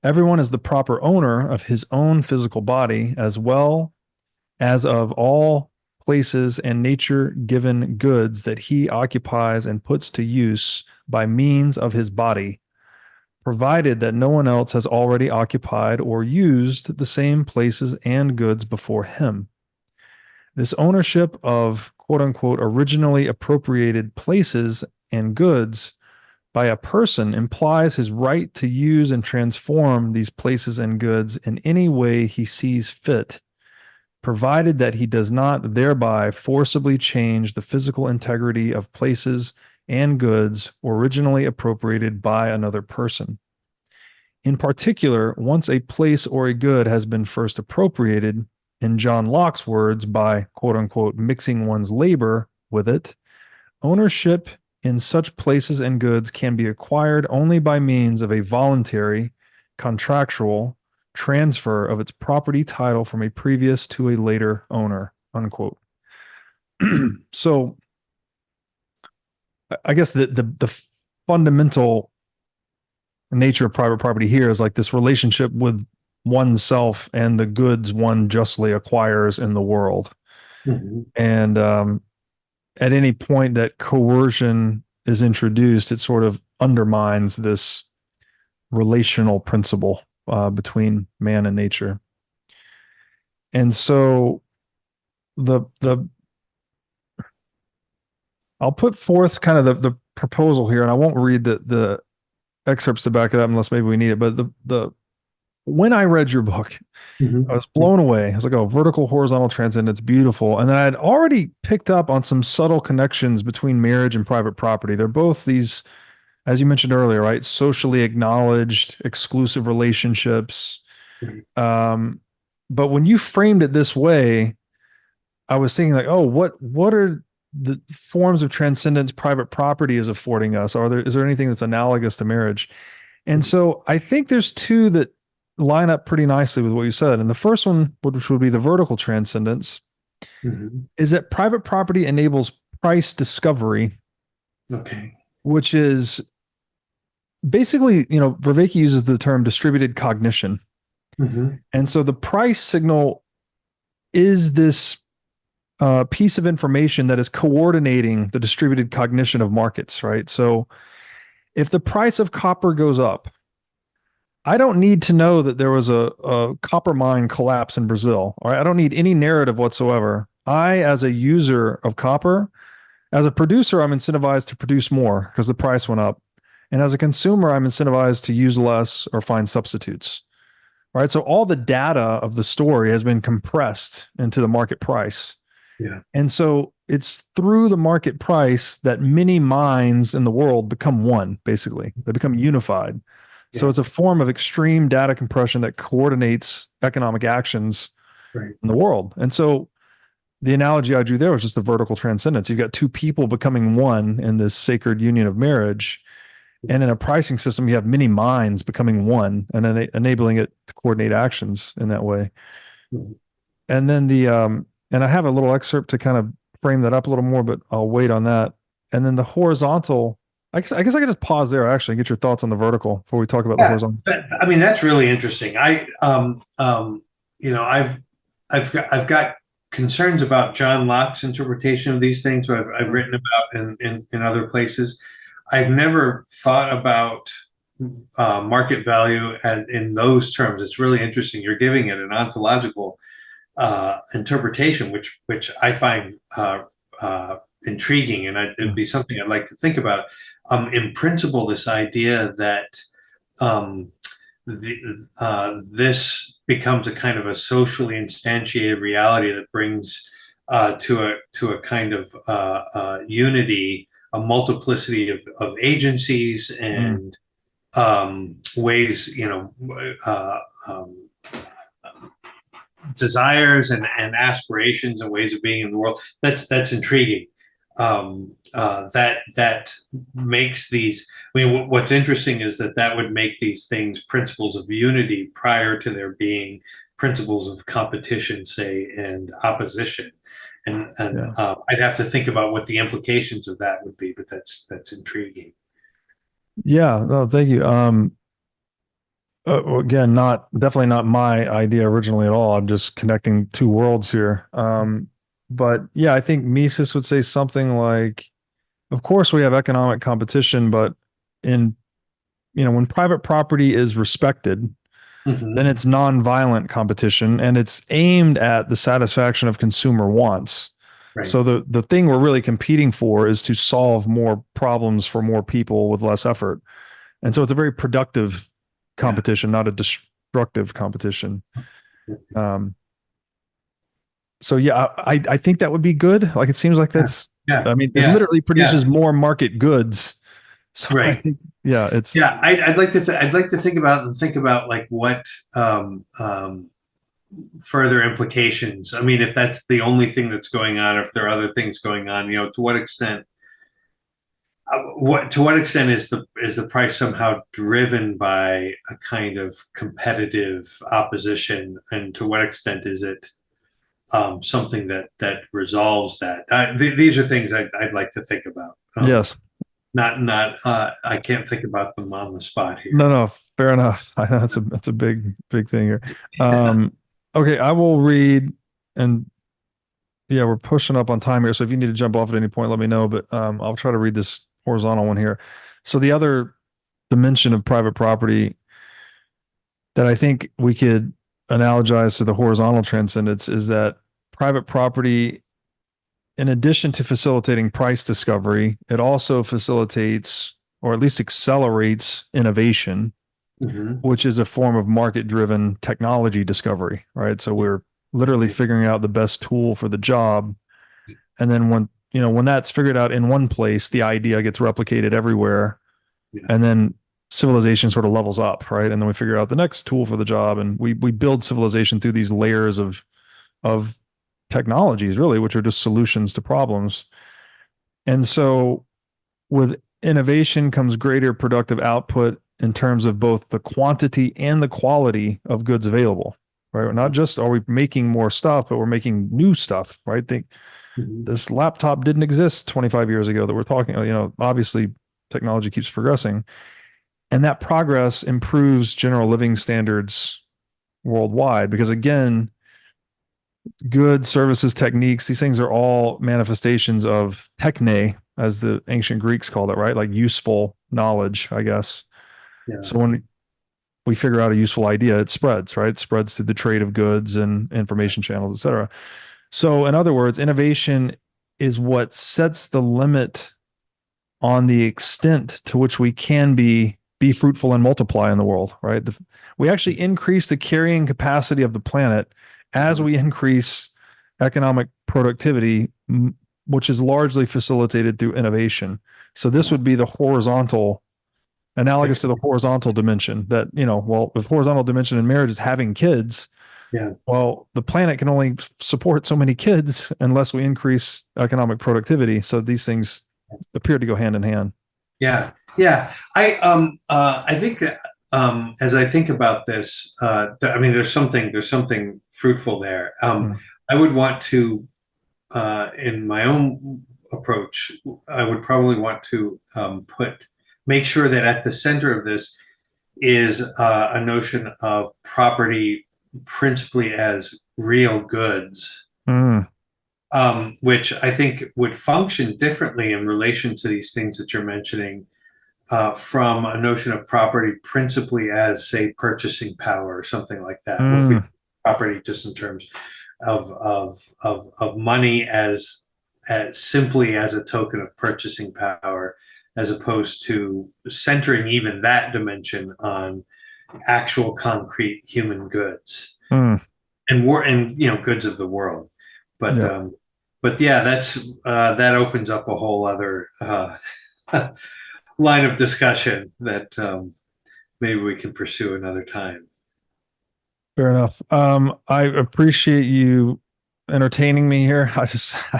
Everyone is the proper owner of his own physical body as well as of all places and nature given goods that he occupies and puts to use by means of his body, provided that no one else has already occupied or used the same places and goods before him. This ownership of quote unquote originally appropriated places and goods by a person implies his right to use and transform these places and goods in any way he sees fit, provided that he does not thereby forcibly change the physical integrity of places and goods originally appropriated by another person. In particular, once a place or a good has been first appropriated, in John Locke's words, by quote unquote mixing one's labor with it, ownership in such places and goods can be acquired only by means of a voluntary, contractual transfer of its property title from a previous to a later owner, unquote. So I guess the fundamental nature of private property here is like this relationship with oneself and the goods one justly acquires in the world. Mhm. And at any point that coercion is introduced, it sort of undermines this relational principle between man and nature. And so the I'll put forth kind of the proposal here, and I won't read the excerpts to back it up unless maybe we need it. But the when I read your book, I Mhm. was blown away. I was like, oh, vertical, horizontal transcendence, beautiful. And then I had already picked up on some subtle connections between marriage and private property. They're both these, as you mentioned earlier, right? Socially acknowledged, exclusive relationships. Right. Um, but when you framed it this way, I was thinking like, oh, what are the forms of transcendence private property is affording us? Is there anything that's analogous to marriage? And so I think there's two that line up pretty nicely with what you said. And the first one, which would be the vertical transcendence, Mhm. is that private property enables price discovery, Okay. which is basically, Vervaeke uses the term distributed cognition. Mhm. And so the price signal is this piece of information that is coordinating the distributed cognition of markets, right? So if the price of copper goes up, I don't need to know that there was a copper mine collapse in Brazil. All right. I don't need any narrative whatsoever. I, as a user of copper, as a producer, I'm incentivized to produce more because the price went up. And as a consumer, I'm incentivized to use less or find substitutes. Right. So all the data of the story has been compressed into the market price. Yeah. And so it's through the market price that many minds in the world become one, basically. They become unified. So Yeah. it's a form of extreme data compression that coordinates economic actions Right. in the world. And so the analogy I drew there was just the vertical transcendence. You've got two people becoming one in this sacred union of marriage. And in a pricing system, you have many minds becoming one and then enabling it to coordinate actions in that way. Mhm. And then and I have a little excerpt to kind of frame that up a little more, but I'll wait on that. And then the horizontal, I guess I could just pause there actually and get your thoughts on the vertical before we talk about the Yeah. horizontal. I mean, that's really interesting. You know, I've got concerns about John Locke's interpretation of these things, what I've written about in other places. I've never thought about market value in those terms. It's really interesting. You're giving it an ontological interpretation, which I find intriguing, and it'd be something I'd like to think about. In principle, this idea that um, this becomes a kind of a socially instantiated reality that brings to a kind of unity, a multiplicity of agencies Mm. and ways, desires and aspirations and ways of being in the world. That's intriguing. That makes these. I mean, what's interesting is that would make these things principles of unity prior to there being principles of competition, say, and opposition. And Yeah. I'd have to think about what the implications of that would be, but that's intriguing. Yeah. No, thank you. Well, again, definitely not my idea originally at all. I'm just connecting two worlds here. But yeah, I think Mises would say something like, of course, we have economic competition, but in, when private property is respected, then Hmm. it's nonviolent competition and it's aimed at the satisfaction of consumer wants. Right. So the thing we're really competing for is to solve more problems for more people with less effort. And so it's a very productive Yeah. competition, not a destructive competition. Um, so yeah, I think that would be good. Like it seems like Yeah. that's, Yeah. I mean, it Yeah. literally Yeah. produces more market goods. So I Right. think, yeah, it's, Yeah, I'd like to I'd like to think about like what further implications. I mean, if that's the only thing that's going on, or if there are other things going on, to what extent is the price somehow driven by a kind of competitive opposition, and to what extent is it something that resolves that? These are things I'd like to think about. yes. Not I can't think about them on the spot here. No, no, fair enough. I know that's a big, big thing here. Okay, I will read and yeah, we're pushing up on time here. So if you need to jump off at any point, let me know. But I'll try to read this horizontal one here. So the other dimension of private property that I think we could analogize to the horizontal transcendence is that private property in addition to facilitating price discovery, it also facilitates or at least accelerates innovation, Hmm. which is a form of market driven technology discovery, right? So we're literally figuring out the best tool for the job. And then when that's figured out in one place, the idea gets replicated everywhere. Yeah. And then civilization sort of levels up, right? And then we figure out the next tool for the job. And we build civilization through these layers of technologies, really, which are just solutions to problems. And so with innovation comes greater productive output in terms of both the quantity and the quality of goods available, right? Not just are we making more stuff, but we're making new stuff, right? Mhm. This laptop didn't exist 25 years ago that we're talking, obviously technology keeps progressing, and that progress improves general living standards worldwide because again, goods, services, techniques, these things are all manifestations of techne, as the ancient Greeks called it, right? Like useful knowledge, I guess. Yeah. So when we figure out a useful idea, it spreads, right? It spreads through the trade of goods and information channels, et cetera. So in other words, innovation is what sets the limit on the extent to which we can be fruitful and multiply in the world, right? We actually increase the carrying capacity of the planet as we increase economic productivity, which is largely facilitated through innovation. So this would be the horizontal, analogous to the horizontal dimension that, well, the horizontal dimension in marriage is having kids. Yeah. Well, the planet can only support so many kids unless we increase economic productivity. So these things appear to go hand in hand. Yeah. Yeah. I think that as I think about this, I mean, there's something fruitful there. Mm. I would want to, in my own approach, I would probably want to make sure that at the center of this is a notion of property principally as real goods, Mm. which I think would function differently in relation to these things that you're mentioning, from a notion of property principally as, say, purchasing power or something like that. Well, if we Mm. property just in terms of money as simply as a token of purchasing power, as opposed to centering even that dimension on actual concrete human goods Mm. and goods of the world. But Yeah, but yeah, that opens up a whole other line of discussion that maybe we can pursue another time. fair enough. I appreciate you entertaining me here. I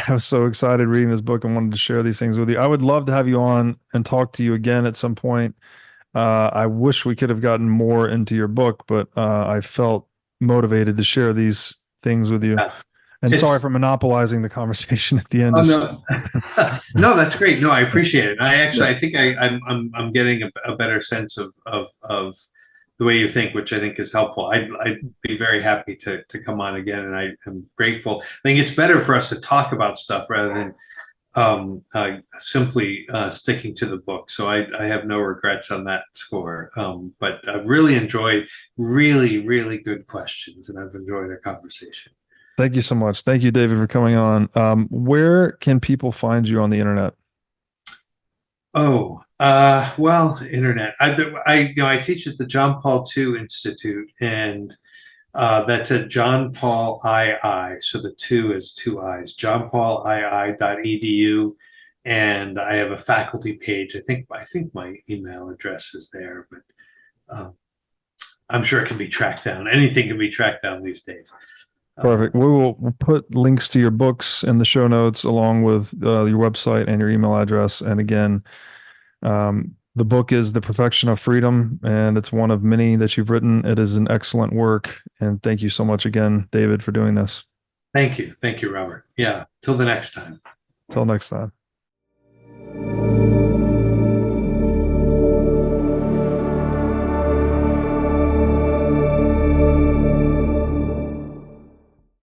was so excited reading this book and wanted to share these things with you. I would love to have you on and talk to you again at some point. I wish we could have gotten more into your book, but I felt motivated to share these things with you. Yeah. And sorry It's for monopolizing the conversation at the end. Oh Just no, no, that's great. No, I appreciate it. yeah, I think I'm getting a better sense of the way you think, which I think is helpful. I'd be very happy to come on again, and I am grateful. I think it's better for us to talk about stuff rather than simply sticking to the book. So I have no regrets on that score. But I really enjoyed really good questions, and I've enjoyed our conversation. thank you so much. Thank you, David, for coming on. Where can people find you on the internet? Oh, well, internet. I teach at the John Paul II Institute, and that's at John Paul II. So the two is two I's, johnpaulii.edu. And I have a faculty page. I think my email address is there, but um, I'm sure it can be tracked down. Anything can be tracked down these days. Perfect. We'll put links to your books in the show notes along with your website and your email address. And again, the book is The Perfection of Freedom, and it's one of many that you've written. It is an excellent work. And thank you so much again, David, for doing this. Thank you. Thank you, Robert. Yeah. Till the next time. Till next time.